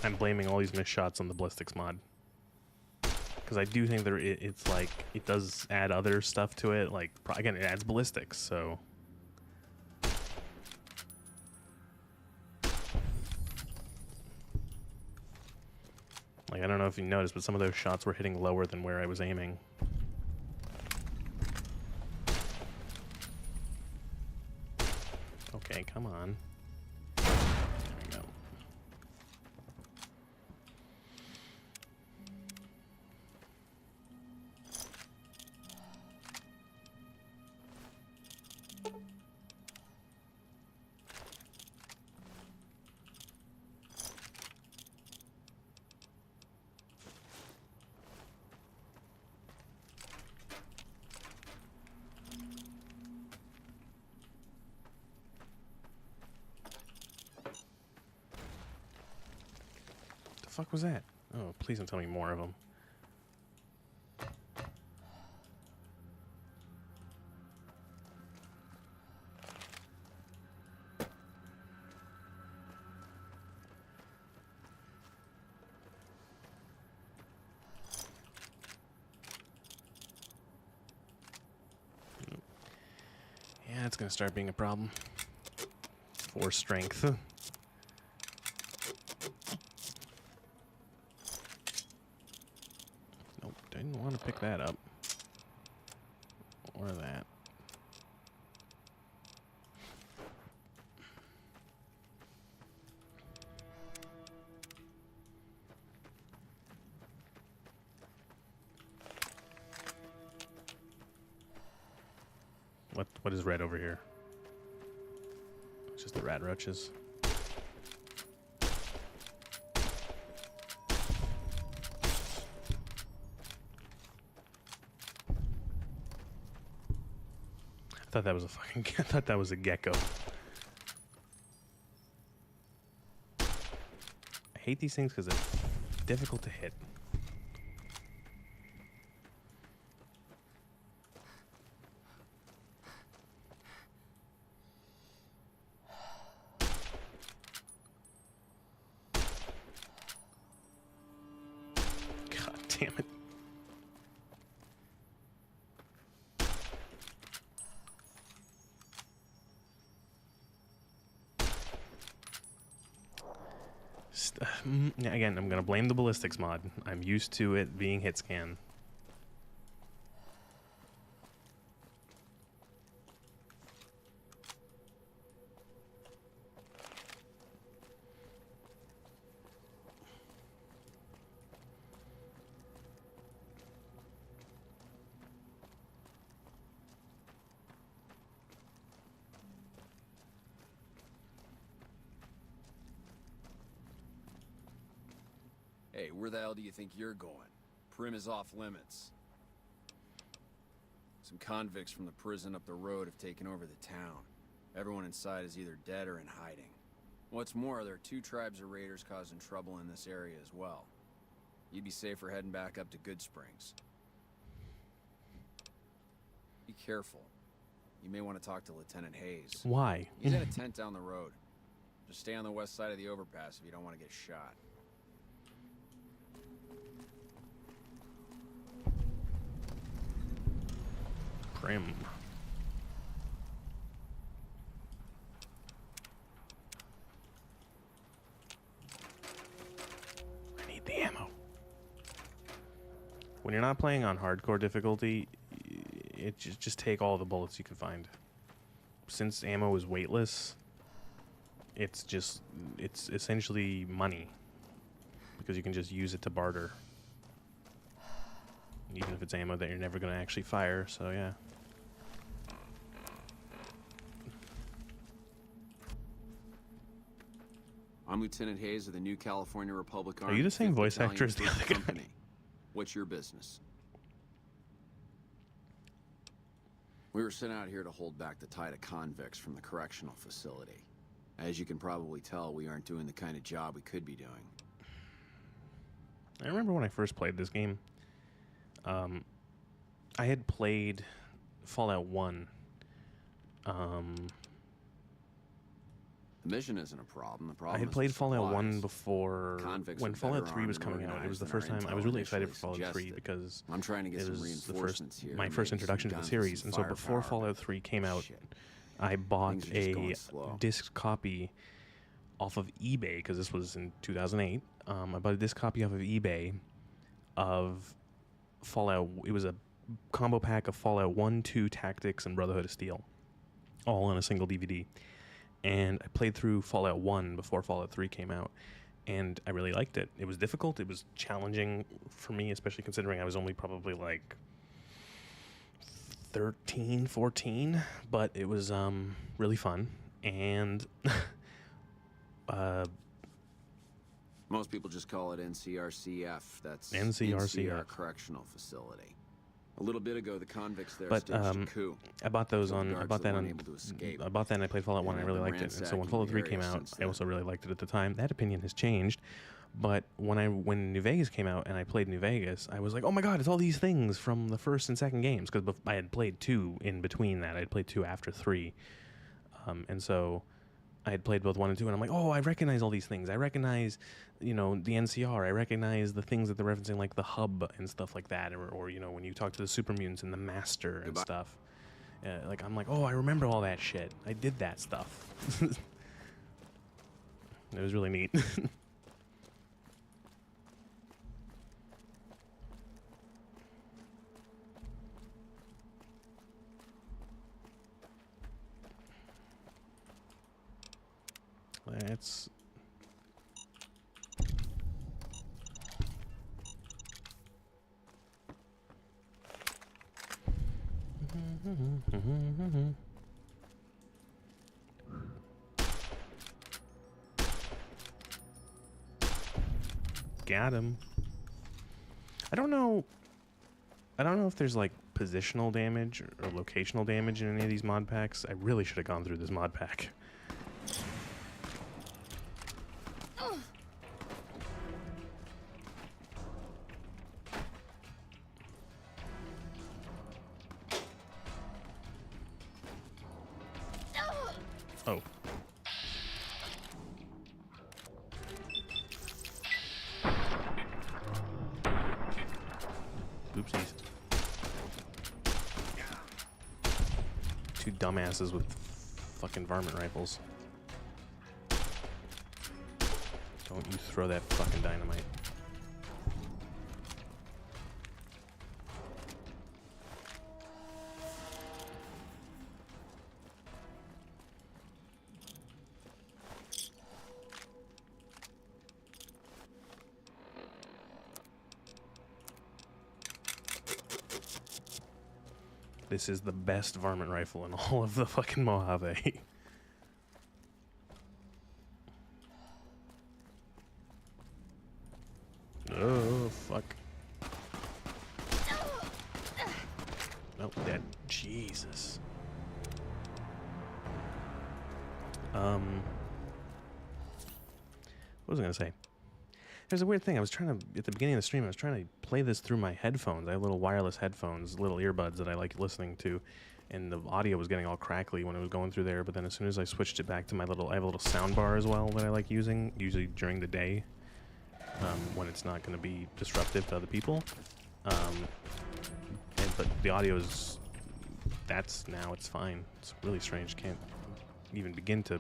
I'm blaming all these missed shots on the ballistics mod. Because I do think it's like, it does add other stuff to it. Like, again, it adds ballistics, so... Like, I don't know if you noticed, but some of those shots were hitting lower than where I was aiming. Okay, come on. There we go. The fuck was that? Oh, please don't tell me more of them. Yeah, it's gonna start being a problem. For strength. Nope, didn't want to pick that up. Or that. What is red over here? It's just the rat roaches. I thought that was a fucking. I thought that was a gecko. I hate these things because they're difficult to hit. God damn it. Again, I'm going to blame the ballistics mod. I'm used to it being hit scan. Hey, where the hell do you think you're going? Primm is off limits. Some convicts from the prison up the road have taken over the town. Everyone inside is either dead or in hiding. What's more, there are 2 tribes of raiders causing trouble in this area as well. You'd be safer heading back up to Goodsprings. Be careful. You may want to talk to Lieutenant Hayes. Why? He's in a tent down the road. Just stay on the west side of the overpass if you don't want to get shot. Primm. I need the ammo. When you're not playing on hardcore difficulty, it just take all the bullets you can find. Since ammo is weightless, it's essentially money because you can just use it to barter. Even if it's ammo that you're never going to actually fire, so yeah. I'm Lieutenant Hayes of the New California Republic Army. Are you the same 5th voice Battalion, actor as the 1st other guy? Company. What's your business? We were sent out here to hold back the tide of convicts from the correctional facility. As you can probably tell, we aren't doing the kind of job we could be doing. I remember when I first played this game, I had played Fallout 1. The mission isn't a problem. The problem I had is played the Fallout 1 supplies. before Convicts when are Fallout better 3 was armed and coming out. It was the organized first than time our I was really intel excited for initially Fallout 3 suggested. because I'm trying to get it some was the first reinforcements here. my maybe first some introduction to the guns and series. some And so before firepower, Fallout but 3 came out, shit. I bought Things are just a going slow. disc copy off of eBay because this was in 2008. I bought a disc copy off of eBay of Fallout. It was a combo pack of Fallout 1, 2, Tactics, and Brotherhood of Steel, all on a single DVD. And I played through Fallout 1 before Fallout 3 came out, and I really liked it. It was difficult. It was challenging for me, especially considering I was only probably like 13, 14, but it was really fun. And Most people just call it NCRCF. That's NCRCF. Correctional Facility. A little bit ago, the convicts there But staged a coup. I bought those Killed on. guards I bought that that weren't on. able to escape. I bought that and I played Fallout 1. And I really they've liked been it. And so when ransacking Fallout the 3 area came out, since I then. also really liked it at the time. That opinion has changed. But when New Vegas came out and I played New Vegas, I was like, oh my god, it's all these things from the first and second games, because I had played 2 in between that. I had played 2 after 3, and so I had played both 1 and 2, and I'm like, oh, I recognize all these things. I recognize, the NCR. I recognize the things that they're referencing, like the hub and stuff like that, or when you talk to the super mutants and the master and stuff. I'm like, oh, I remember all that shit. I did that stuff. It was really neat. Let's... Got him. I don't know if there's like positional damage or locational damage in any of these mod packs. I really should have gone through this mod pack. Oh. Oopsies. 2 dumbasses with fucking varmint rifles. Don't you throw that fucking dynamite. This is the best varmint rifle in all of the fucking Mojave. Oh, fuck. Nope, dead. Jesus. What was I gonna say? There's a weird thing. I was trying to, at the beginning of the stream, I was trying to play this through my headphones. I have little wireless headphones, little earbuds that I like listening to, and the audio was getting all crackly when it was going through there, but then as soon as I switched it back to my I have a little sound bar as well that I like using, usually during the day, when it's not going to be disruptive to other people. But the audio is, now it's fine. It's really strange. Can't even begin to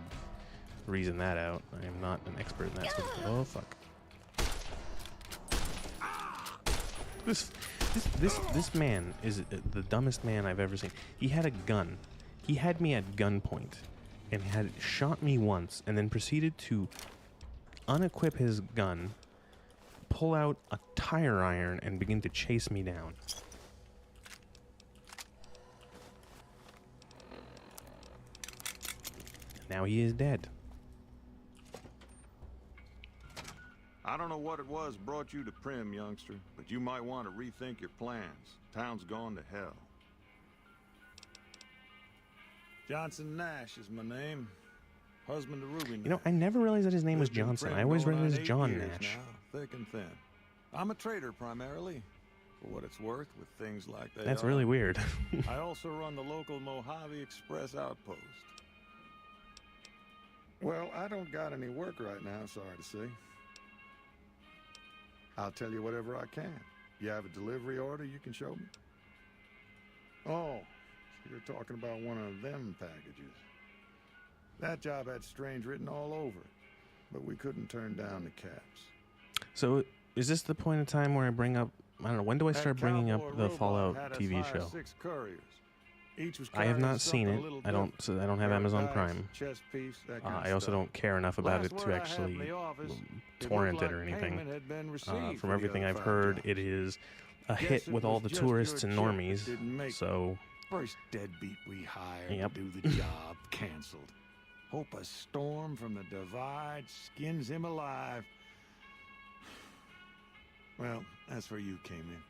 reason that out. I am not an expert in that sort of, oh, fuck. This man is the dumbest man I've ever seen. He had a gun. He had me at gunpoint and had shot me once and then proceeded to unequip his gun, pull out a tire iron, and begin to chase me down. Now he is dead. I don't know what it was brought you to Primm, youngster, but you might want to rethink your plans. Town's gone to hell. Johnson Nash is my name. Husband to Ruby Nash. I never realized that his name was Lived in Johnson. Primm I always read going it as on 8 John years Nash. Now, thick and thin. I'm a trader primarily, for what it's worth with things like that. That's really weird. I also run the local Mojave Express Outpost. Well, I don't got any work right now, sorry to say. I'll tell you whatever I can. You have a delivery order you can show me? Oh, so you're talking about one of them packages. That job had strange written all over it, but we couldn't turn down the caps. So, is this the point in time where I bring up... I don't know, when do I start bringing up the Fallout TV show? 6 couriers. Each was I have not carrying seen something it. a little I don't have different. Amazon Dice, Prime. chess piece, that kind of I also stuff. don't care enough about Last it to word I have actually in the office, it torrent looked it or like anything. payment had been received From for the everything other I've 5 heard, jobs. it is a Guess hit it with all was the just tourists your and chip that normies. didn't make it. So, First deadbeat we hired Yep. to do the job canceled. Hope a storm from the divide skins him alive. Well, that's where you came in.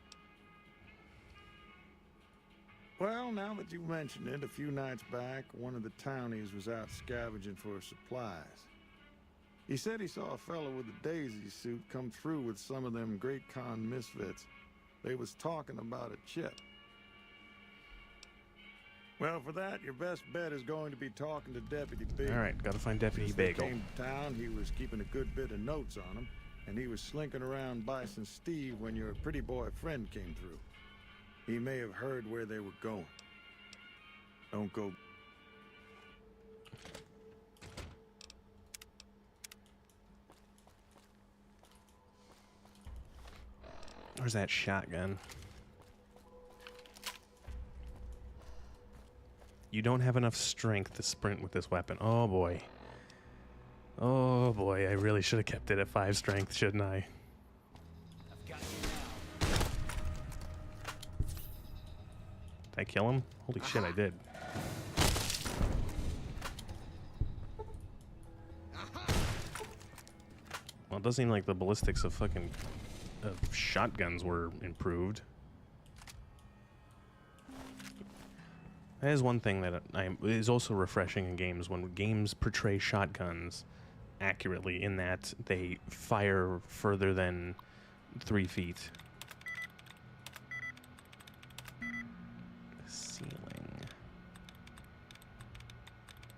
Well, now that you mentioned it, a few nights back, one of the townies was out scavenging for supplies. He said he saw a fellow with a daisy suit come through with some of them Great Con misfits. They was talking about a chip. Well, for that, your best bet is going to be talking to Deputy Bagel. all right, gotta find Deputy Since they Bagel. came to town, he was keeping a good bit of notes on him, and he was slinking around Bison Steve when your pretty boy friend came through. He may have heard where they were going. Don't go... Where's that shotgun? You don't have enough strength to sprint with this weapon. Oh boy. Oh boy, I really should have kept it at 5 strength, shouldn't I? I've got you now. Did I kill him? Holy shit, I did. Well, it does seem like the ballistics of fucking shotguns were improved. That is one thing that is also refreshing in games, when games portray shotguns accurately, in that they fire further than 3 feet. Ceiling.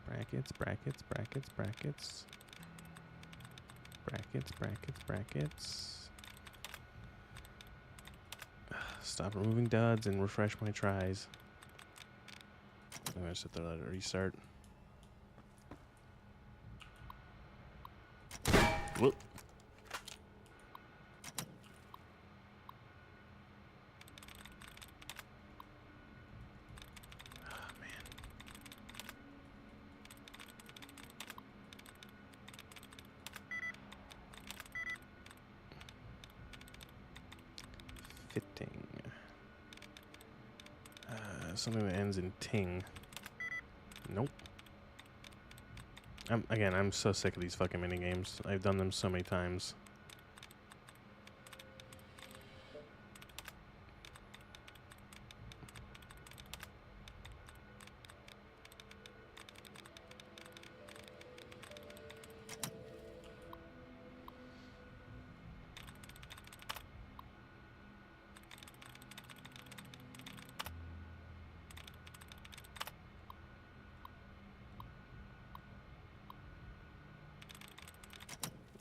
Brackets, brackets, brackets, brackets. Brackets, brackets, brackets. Stop removing duds and refresh my tries. I'm gonna sit there and let it restart. Whoop. Oh, man. Fitting. Something that ends in ting. Nope. I'm so sick of these fucking minigames. I've done them so many times.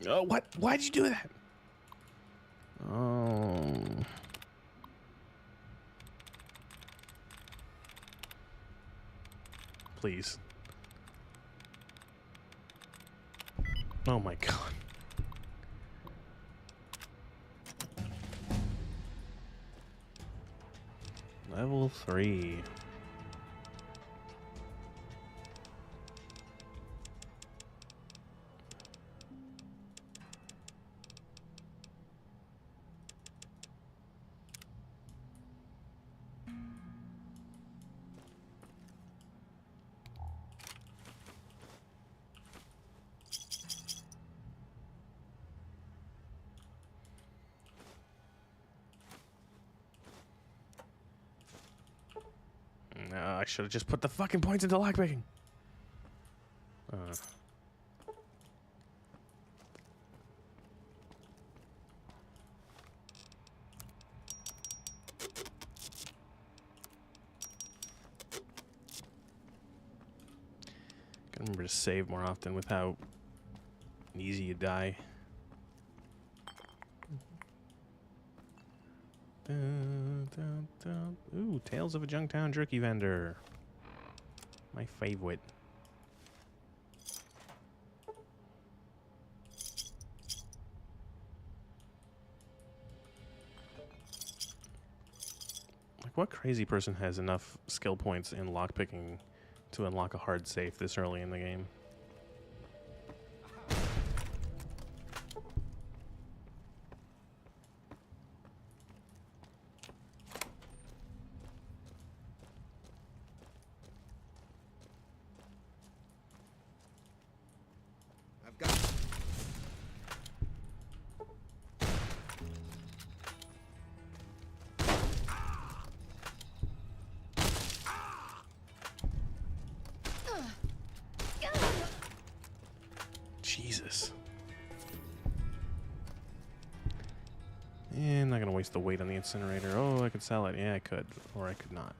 Oh, what? Why'd you do that? Oh. Please. Oh my god. Level 3. No, I should have just put the fucking points into lockpicking. Gotta remember to save more often with how easy you die. Ooh, Tales of a Junktown Jerky Vendor. My favorite. Like, what crazy person has enough skill points in lockpicking to unlock a hard safe this early in the game? I've got... Jesus. And not gonna waste the weight on the incinerator. Oh, I could sell it. Yeah, I could. Or I could not.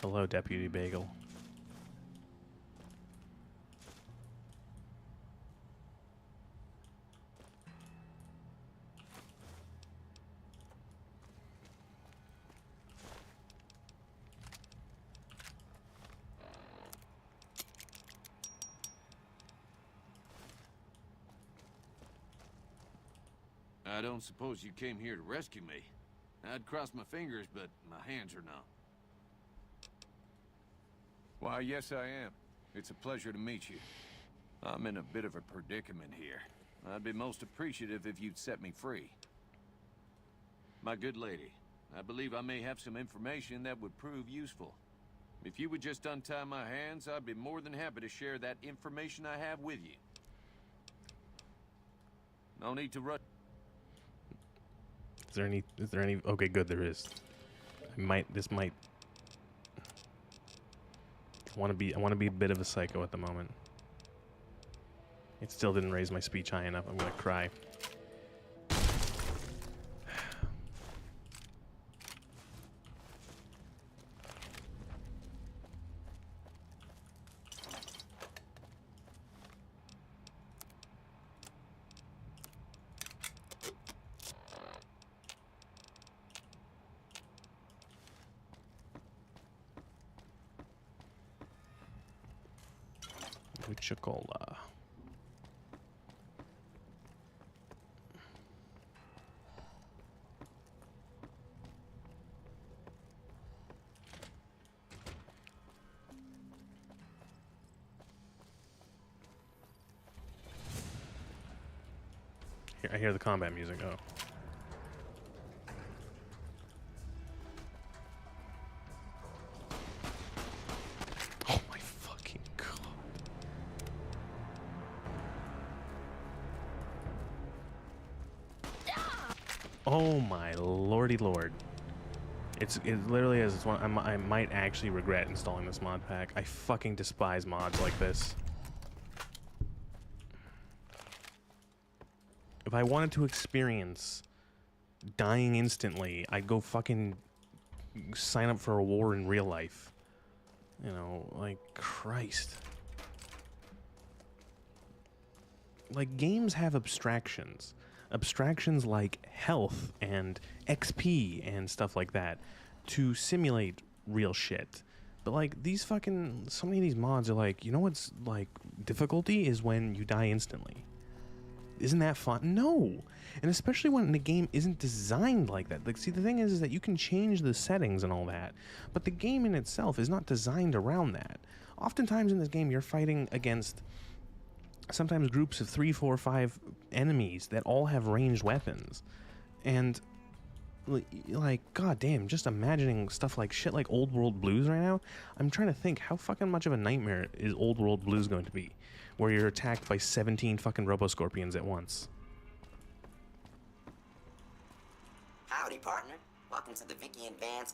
Hello, Deputy Bagel. I don't suppose you came here to rescue me. I'd cross my fingers, but my hands are numb. Why, yes I am. It's a pleasure to meet you. I'm in a bit of a predicament here. I'd be most appreciative if you'd set me free. My good lady, I believe I may have some information that would prove useful. If you would just untie my hands, I'd be more than happy to share that information I have with you. No need to rush. Is there any okay, good, there is. This might I want to be a bit of a psycho at the moment. It still didn't raise my speech high enough. I'm gonna cry. Coca-Cola. I hear the combat music. Oh. Oh my fucking god. Oh my lordy lord. It literally is. It's one I might actually regret installing this mod pack. I fucking despise mods like this. If I wanted to experience dying instantly, I'd go fucking sign up for a war in real life. You know, like, Christ. Like, games have abstractions. Abstractions like health and XP and stuff like that to simulate real shit. But, like, these fucking... so many of these mods are like, you know what's, like, difficulty is when you die instantly. Isn't that fun? No. And especially when the game isn't designed like that. Like, see, the thing is that you can change the settings and all that, but the game in itself is not designed around that. Oftentimes in this game, you're fighting against sometimes groups of 3, 4, 5 enemies that all have ranged weapons. And, like, goddamn, just imagining stuff like shit like Old World Blues right now, I'm trying to think how fucking much of a nightmare is Old World Blues going to be, where you're attacked by 17 fucking Robo-Scorpions at once. Howdy, partner. Welcome to the Vicky Advance.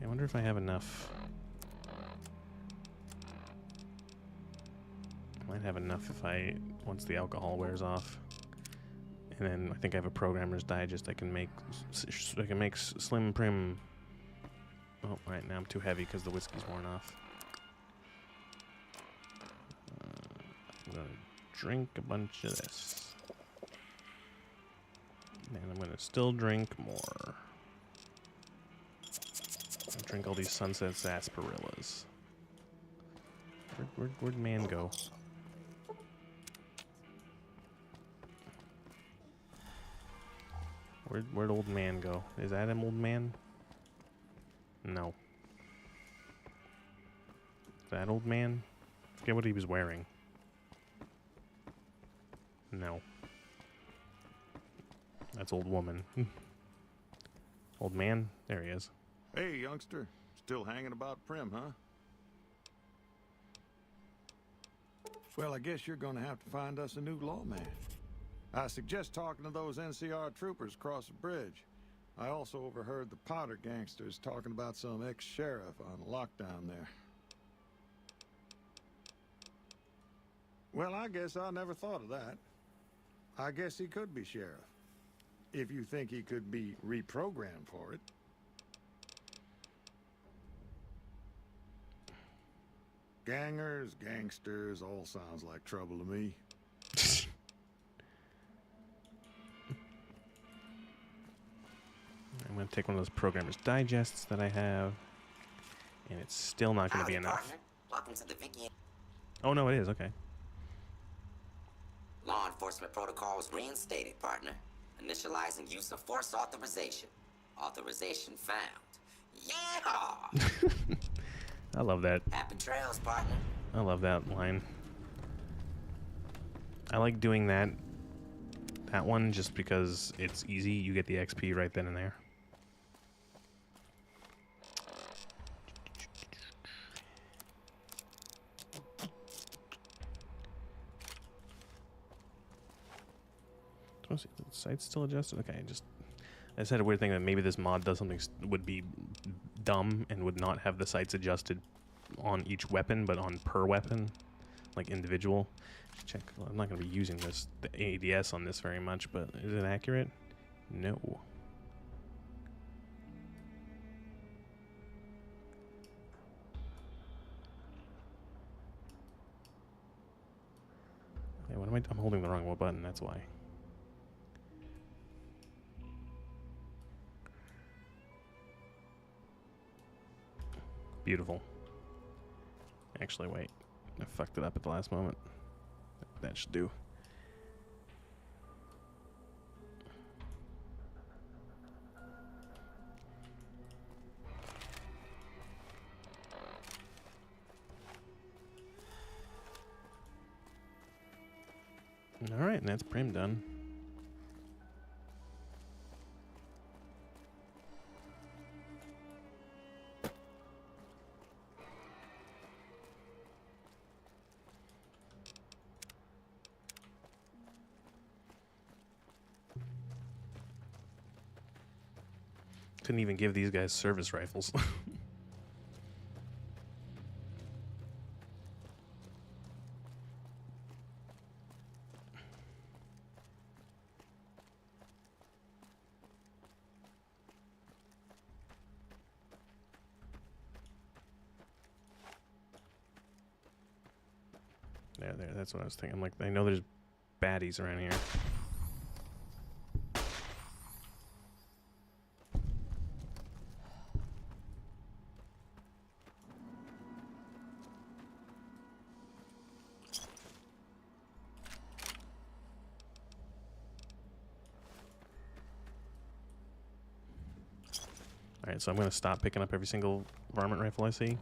I wonder if I have enough. Might have enough if once the alcohol wears off. And then I think I have a programmer's digest. I can make Slim Primm. Oh, right now I'm too heavy because the whiskey's worn off. I'm gonna drink a bunch of this. And I'm gonna still drink more. I'll drink all these Sunset Sarsaparillas. Where'd man go? Where'd old man go? Is that him, old man? No. That old man? Forget what he was wearing. No. That's old woman. Old man? There he is. Hey, youngster. Still hanging about Primm, huh? Well, I guess you're gonna have to find us a new lawman. I suggest talking to those NCR troopers across the bridge. I also overheard the Potter gangsters talking about some ex-sheriff on lockdown there. Well, I guess I never thought of that. I guess he could be sheriff. If you think he could be reprogrammed for it. Gangers, gangsters, all sounds like trouble to me. I'm going to take one of those programmer's digests that I have, and it's still not going to be enough. Partner. Welcome to the Vicky. Oh, no, it is. Okay. Law enforcement protocols reinstated, partner. Initializing use of force authorization. Authorization found. Yeah! I love that. Happy trails, partner. I love that line. I like doing that one just because it's easy. You get the XP right then and there. The site's still adjusted? Okay, I just had a weird thing that maybe this mod does something would be dumb and would not have the sights adjusted on each weapon, but on per weapon, like individual. Check. Well, I'm not going to be using the ADS on this very much, but is it accurate? No. Okay, what am I'm holding the wrong button. That's why. Beautiful. Actually, wait. I fucked it up at the last moment. That should do. Alright, and that's Primm done. Couldn't even give these guys service rifles. There, that's what I was thinking. I'm like, I know there's baddies around here. Alright, so I'm going to stop picking up every single varmint rifle I see.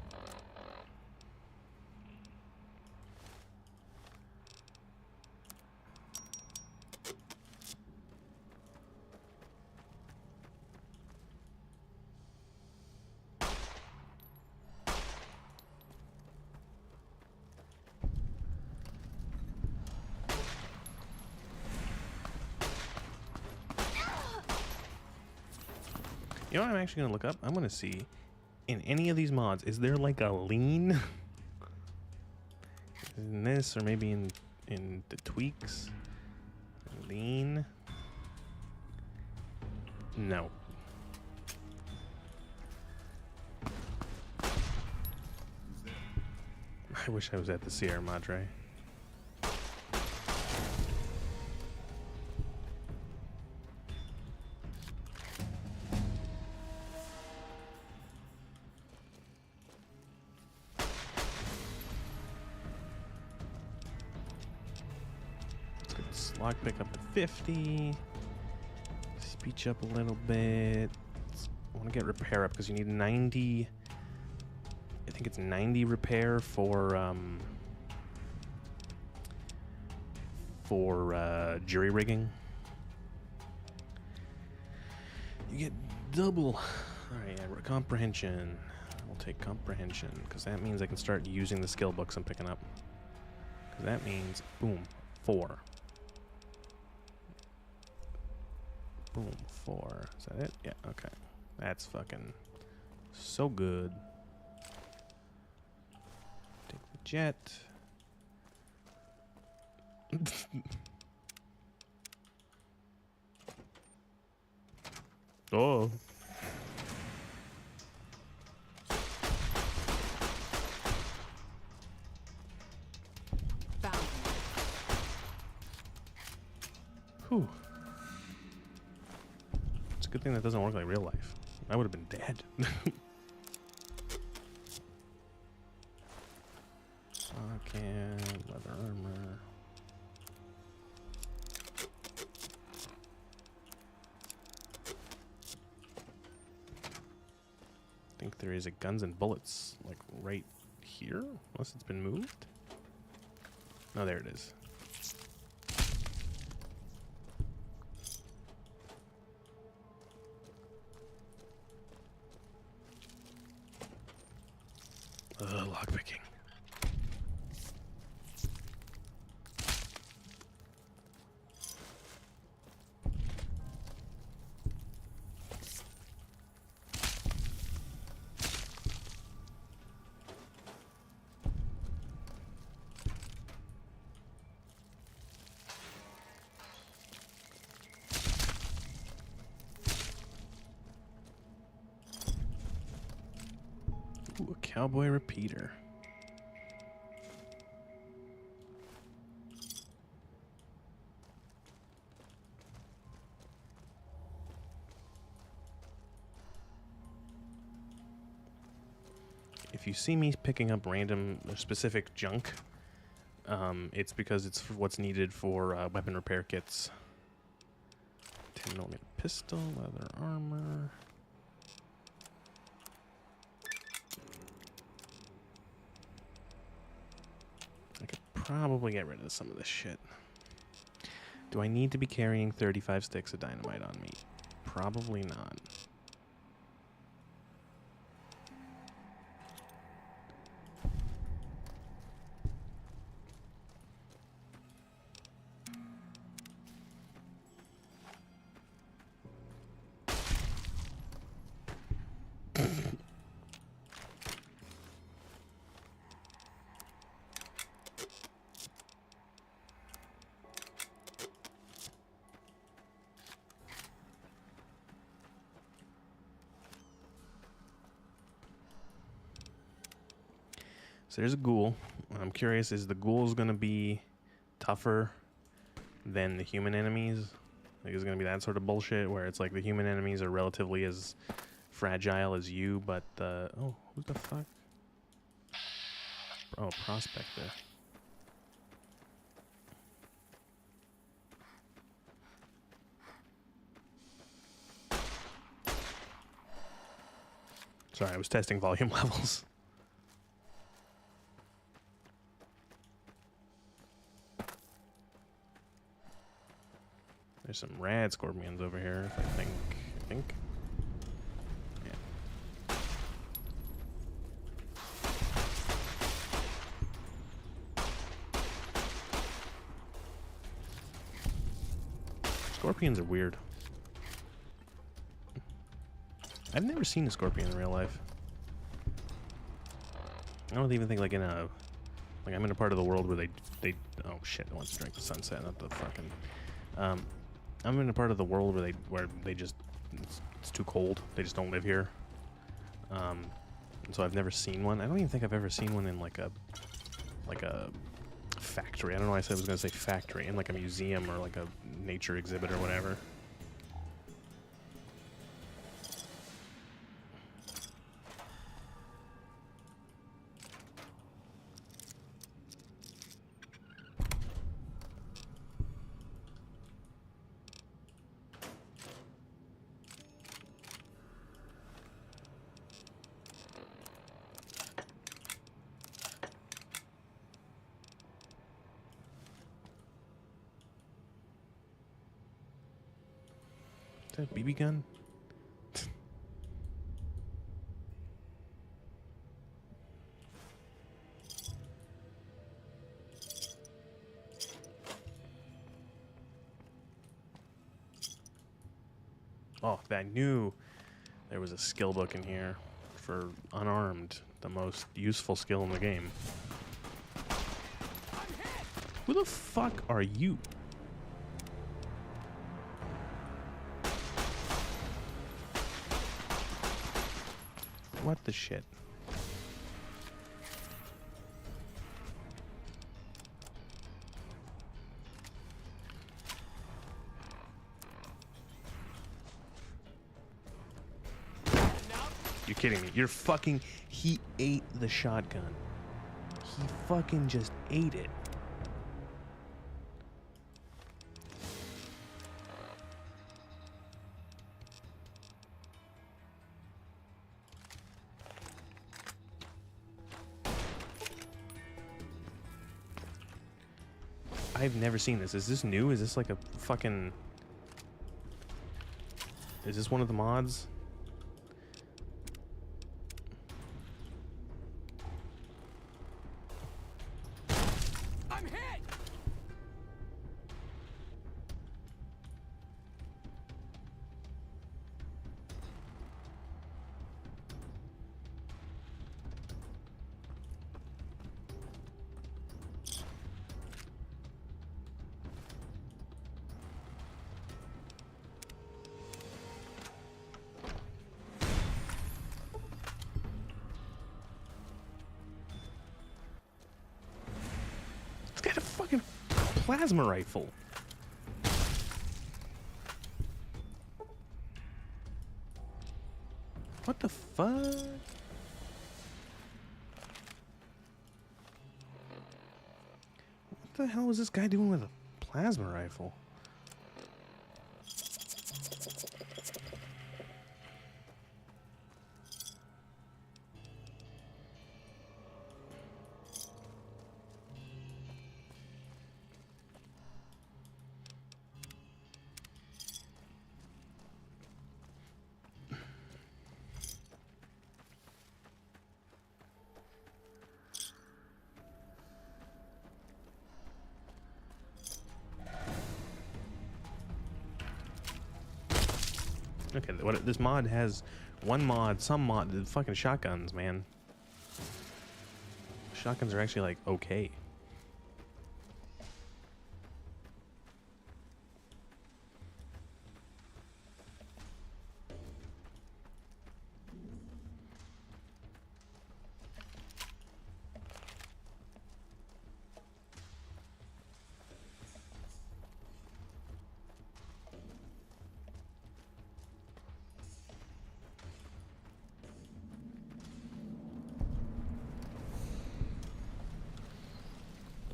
You know what I'm actually going to look up? I'm going to see, in any of these mods, is there like a lean? In this, or maybe in the tweaks. Lean. No. I wish I was at the Sierra Madre. Let's get this lockpick up to 50. Speech up a little bit. I want to get repair up because you need 90. I think it's 90 repair for jury rigging. You get double. All right, yeah, comprehension. We'll take comprehension because that means I can start using the skill books I'm picking up. Because that means boom, 4. Boom, 4. Is that it? Yeah. Okay. That's fucking so good. Take the jet. Oh. Found him. Whew. It's a good thing that doesn't work like real life. I would have been dead. Okay, leather armor. I think there is a guns and bullets, like right here, unless it's been moved. Oh, there it is. Lockpicking. Ooh, a cowboy repeater. If you see me picking up random or specific junk, it's because it's for what's needed for weapon repair kits. 10mm pistol, leather armor. I could probably get rid of some of this shit. Do I need to be carrying 35 sticks of dynamite on me? Probably not. So there's a ghoul. I'm curious, is the ghouls going to be tougher than the human enemies? Like, is it going to be that sort of bullshit where it's like the human enemies are relatively as fragile as you, but oh, who the fuck? Oh, prospector. Sorry, I was testing volume levels. There's some rad scorpions over here, I think. Yeah. Scorpions are weird. I've never seen a scorpion in real life. I don't even think like in a Like, I'm in a part of the world where they oh shit, I want to drink the sunset, not the fucking I'm in a part of the world where they just it's too cold. They just don't live here. And so I've never seen one. I don't even think I've ever seen one in like a factory. I don't know why I said I was gonna say factory, in like a museum or like a nature exhibit or whatever. Is that a BB gun? Oh, I knew there was a skill book in here for unarmed, the most useful skill in the game. Who the fuck are you? What the shit? You're kidding me. You're fucking... He ate the shotgun. He fucking just ate it. I've never seen this. Is this new? Is this like a fucking... Is this one of the mods? I'm hit. It's got a fucking plasma rifle. What the fuck? What the hell is this guy doing with a plasma rifle? Okay, what this mod has, some mod, the fucking shotguns, man. Shotguns are actually like okay.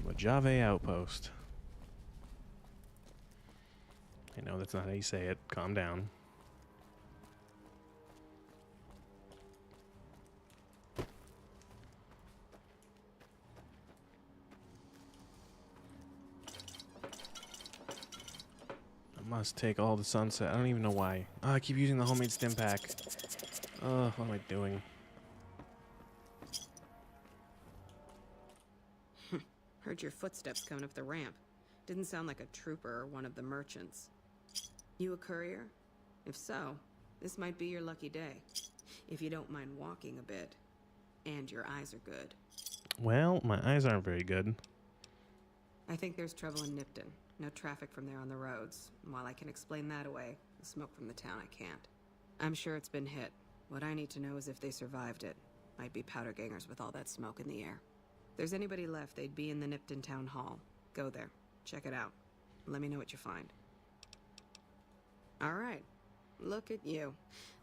Mojave Outpost. I know that's not how you say it. Calm down. I must take all the sunset. I don't even know why. Oh, I keep using the homemade stim pack. Oh, what am I doing? Heard your footsteps coming up the ramp. Didn't sound like a trooper or one of the merchants. You a courier? If so, this might be your lucky day. If you don't mind walking a bit. And your eyes are good. Well, my eyes aren't very good. I think there's trouble in Nipton. No traffic from there on the roads. And while I can explain that away, the smoke from the town I can't. I'm sure it's been hit. What I need to know is if they survived it. Might be powder gangers with all that smoke in the air. If there's anybody left, they'd be in the Nipton Town Hall. Go there. Check it out. Let me know what you find. All right. Look at you.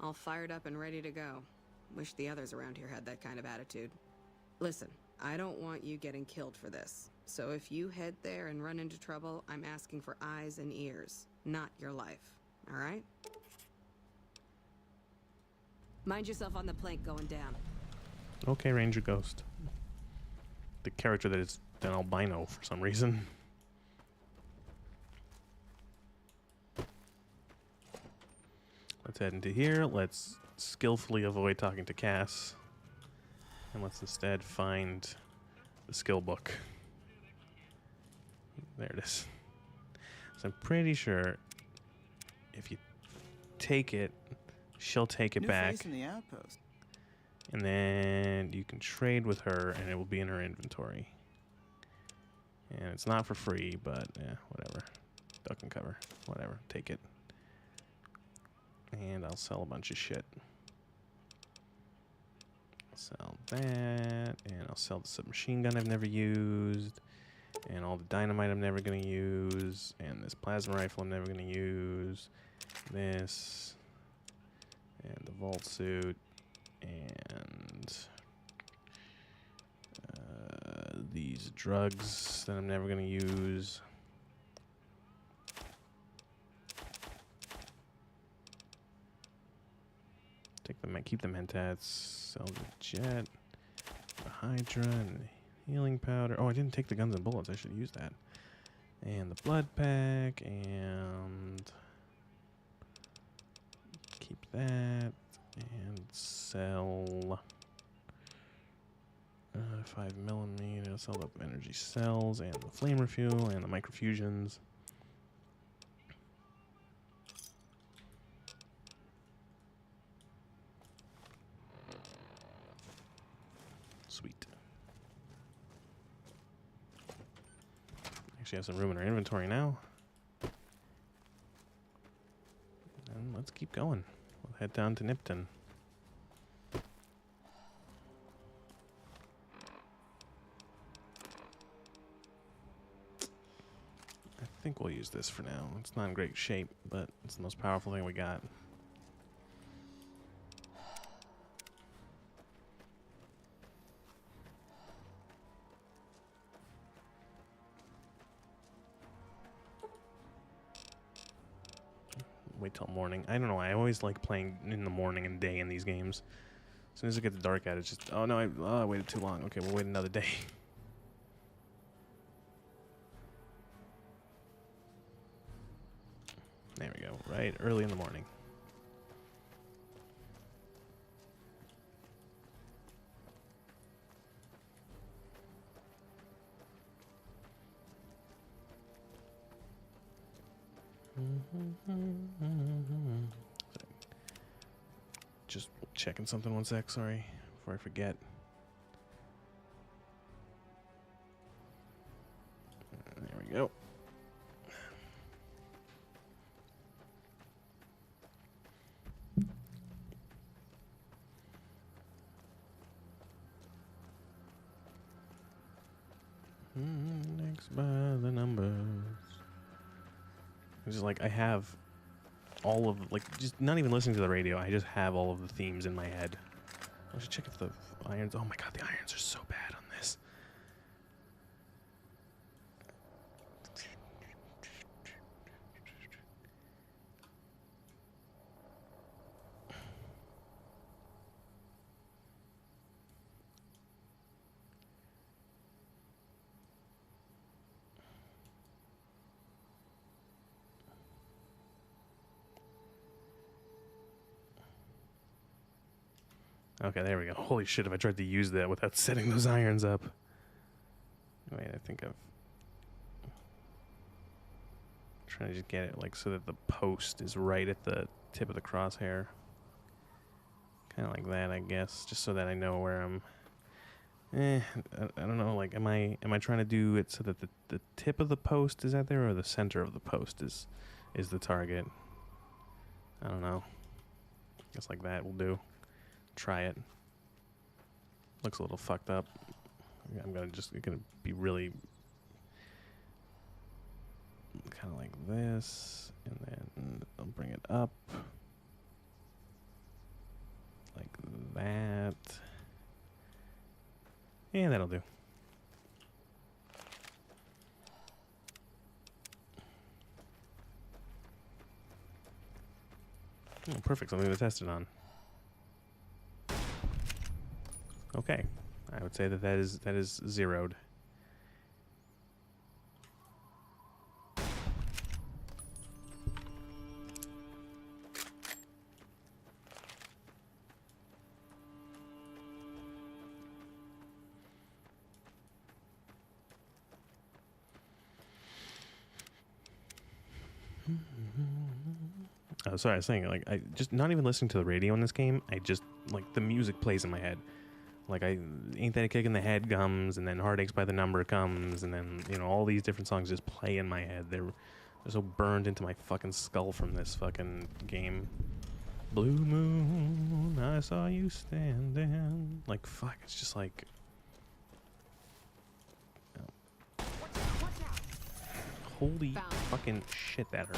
All fired up and ready to go. Wish the others around here had that kind of attitude. Listen, I don't want you getting killed for this. So if you head there and run into trouble, I'm asking for eyes and ears, not your life. All right? Mind yourself on the plank going down. Okay, Ranger Ghost. The character that is an albino for some reason. Let's head into here. Let's skillfully avoid talking to Cass. And let's instead find the skill book. There it is. So I'm pretty sure if you take it, she'll take it New back. face in the outpost. And then you can trade with her and it will be in her inventory. And it's not for free, but yeah, whatever. Duck and cover. Whatever. Take it. And I'll sell a bunch of shit. I'll sell that. And I'll sell the submachine gun I've never used. And all the dynamite I'm never going to use. And this plasma rifle I'm never going to use. This. And the vault suit. And these drugs that I'm never going to use. Take the keep the mentats, sell the jet, the hydra, and the healing powder. Oh, I didn't take the guns and bullets. I should use that. And the blood pack, and keep that, and sell 5mm. Sell the energy cells and the flame refuel and the microfusions. Sweet. Actually have some room in our inventory now. And let's keep going. We'll head down to Nipton. I think we'll use this for now. It's not in great shape, but it's the most powerful thing we got. Wait till morning. I don't know. I always like playing in the morning and day in these games. As soon as it gets dark out, it's just, oh no, I waited too long. Okay, we'll wait another day. There we go. Right early in the morning. Just checking something 1 sec, sorry, before I forget. There we go. Next by the numbers. It's just like I have all of, like, just not even listening to the radio, I just have all of the themes in my head. I should check if the irons, oh my god, the irons are so bad on this. Okay, there we go. Holy shit, if I tried to use that without setting those irons up. Wait, I think I'm trying to just get it like so that the post is right at the tip of the crosshair. Kind of like that, I guess, just so that I know where I'm... I don't know. Like, am I trying to do it so that the tip of the post is out there, or the center of the post is the target? I don't know. Guess like that will do. Try it. Looks a little fucked up. I'm gonna be really kind of like this, and then I'll bring it up like that. Yeah, that'll do. Oh, perfect. Something to test it on. Okay, I would say that is zeroed. Oh, sorry, I was saying, like, I just not even listening to the radio in this game. I just, like, the music plays in my head. Like, Ain't That a Kick in the Head comes, and then Heartaches by the Number comes, and then, you know, all these different songs just play in my head. They're so burned into my fucking skull from this fucking game. Blue moon, I saw you standing. Like, fuck, it's just like... Holy fucking shit, that hurt.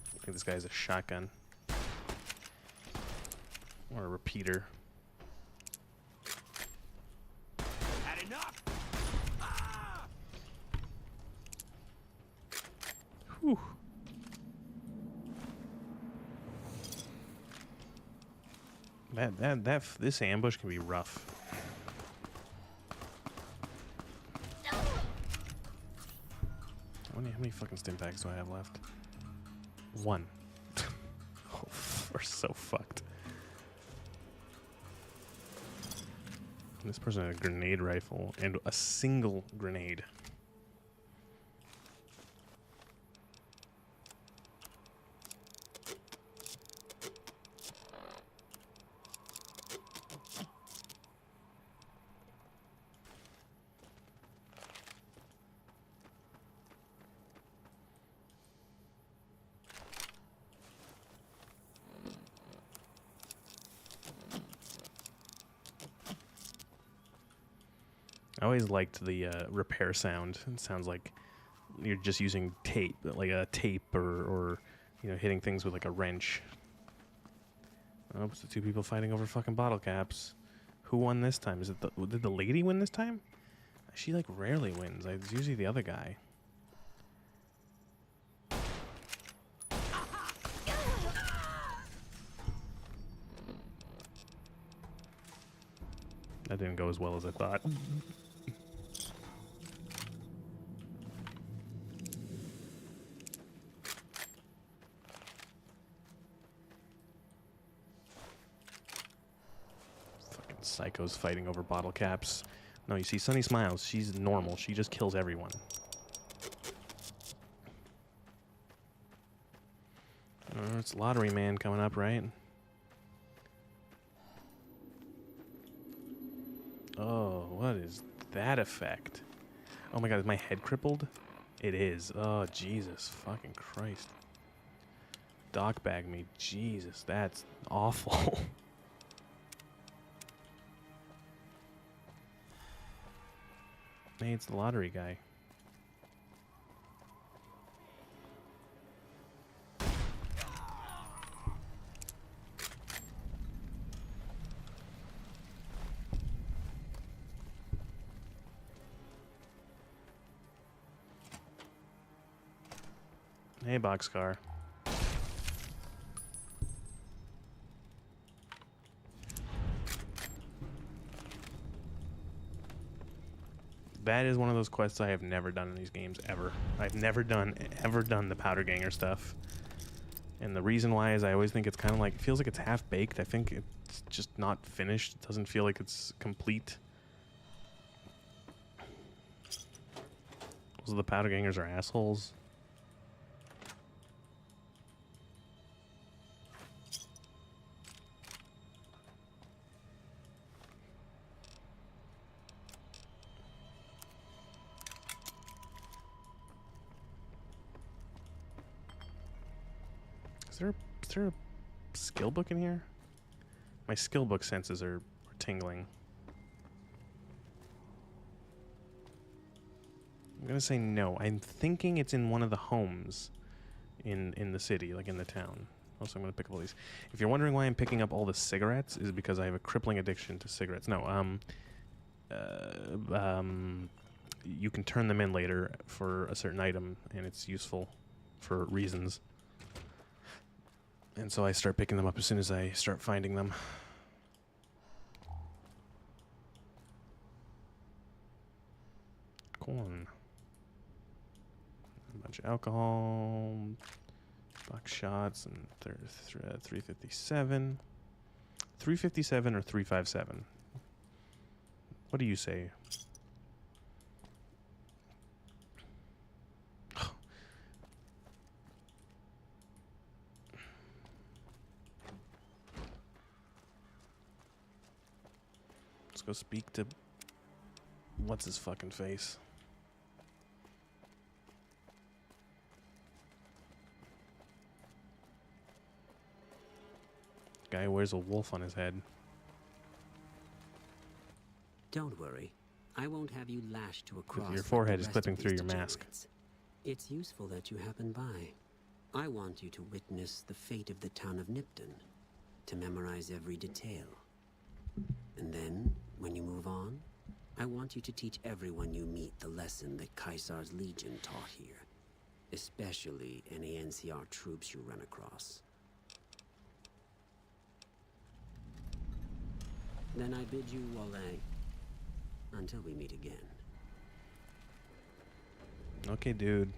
I think this guy has a shotgun. Or a repeater. Had enough. Ah! Whew. This ambush can be rough. How many fucking stim packs do I have left? 1. Oh, we're so fucked. This person had a grenade rifle and a single grenade. I always liked the repair sound. It sounds like you're just using tape, like a tape or you know, hitting things with like a wrench. Oh, it's the 2 people fighting over fucking bottle caps. Who won this time? Did the lady win this time? She like rarely wins. It's usually the other guy. That didn't go as well as I thought. Fucking psychos fighting over bottle caps. No, you see, Sunny smiles. She's normal. She just kills everyone. It's Lottery Man coming up, right? Oh, what is that effect? Oh my god, is my head crippled? It is. Oh, Jesus fucking Christ. Doc bag me. Jesus, that's awful. Hey, it's the lottery guy. Hey, boxcar. That is one of those quests I have never done in these games, ever. I've never ever done the powder ganger stuff. And the reason why is I always think it's kind of like, it feels like it's half-baked. I think it's just not finished. It doesn't feel like it's complete. Those are the powder gangers are assholes. Is there a skill book in here? My skill book senses are tingling. I'm gonna say no. I'm thinking it's in one of the homes in the city, like in the town. Also, I'm gonna pick up all these. If you're wondering why I'm picking up all the cigarettes, is because I have a crippling addiction to cigarettes. No, you can turn them in later for a certain item, and it's useful for reasons. And so I start picking them up as soon as I start finding them. Corn. A bunch of alcohol. Box shots and 357. 357 or 357? What do you say? Let's go speak to what's his fucking face. Guy wears a wolf on his head. Don't worry. I won't have you lashed to a cross. Your forehead is like the clipping rest of through these your mask. degenerates. It's useful that you happen by. I want you to witness the fate of the town of Nipton, to memorize every detail. And then, when you move on, I want you to teach everyone you meet the lesson that Caesar's Legion taught here, especially any NCR troops you run across. Then I bid you Wale, until we meet again. Okay, dude.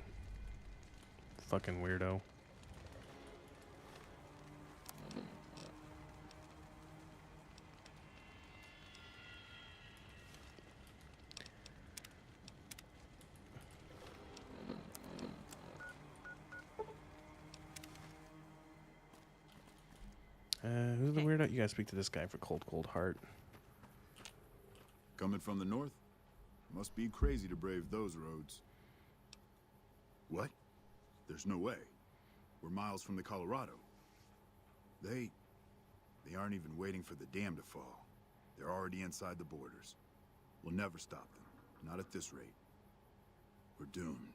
Fucking weirdo. Who's the weirdo? You gotta speak to this guy for Cold Heart. Coming from the north? Must be crazy to brave those roads. What? There's no way. We're miles from the Colorado. They aren't even waiting for the dam to fall. They're already inside the borders. We'll never stop them. Not at this rate. We're doomed.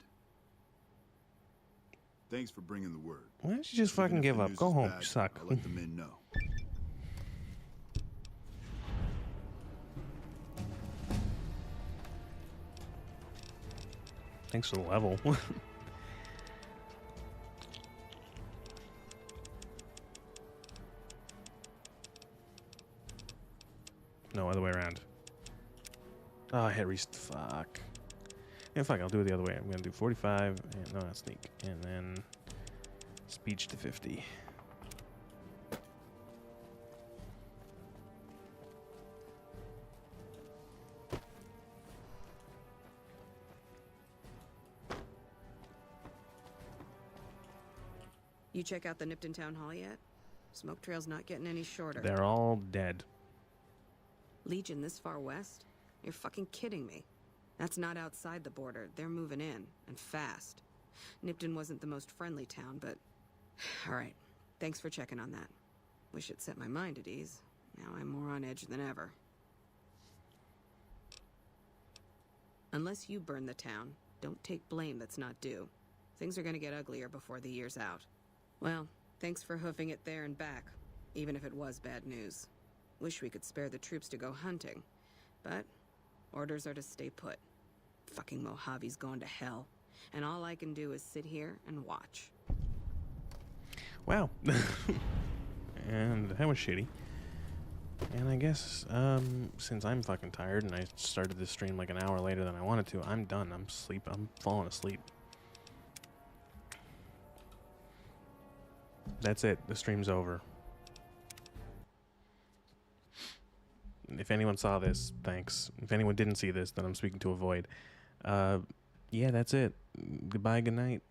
Thanks for bringing the word. Why don't you just fucking give up? Go home. You suck. I'll let the men know. Thanks for the level. No, other way around. Oh, I hit rest. Fuck. Yeah, fuck, I'll do it the other way. I'm gonna do 45, and no, not sneak. And then speech to 50. You check out the Nipton Town Hall yet? Smoke trail's not getting any shorter. They're all dead. Legion this far west? You're fucking kidding me. That's not outside the border. They're moving in, and fast. Nipton wasn't the most friendly town, but... Alright, thanks for checking on that. Wish it set my mind at ease. Now I'm more on edge than ever. Unless you burn the town, don't take blame that's not due. Things are gonna get uglier before the year's out. Well, thanks for hoofing it there and back, even if it was bad news. Wish we could spare the troops to go hunting, but orders are to stay put. Fucking Mojave's going to hell, and all I can do is sit here and watch. Wow. And that was shitty. And I guess, since I'm fucking tired and I started this stream like an hour later than I wanted to, I'm done. I'm falling asleep. That's it. The stream's over. If anyone saw this, thanks. If anyone didn't see this, then I'm speaking to a void. Yeah, that's it. Goodbye, good night.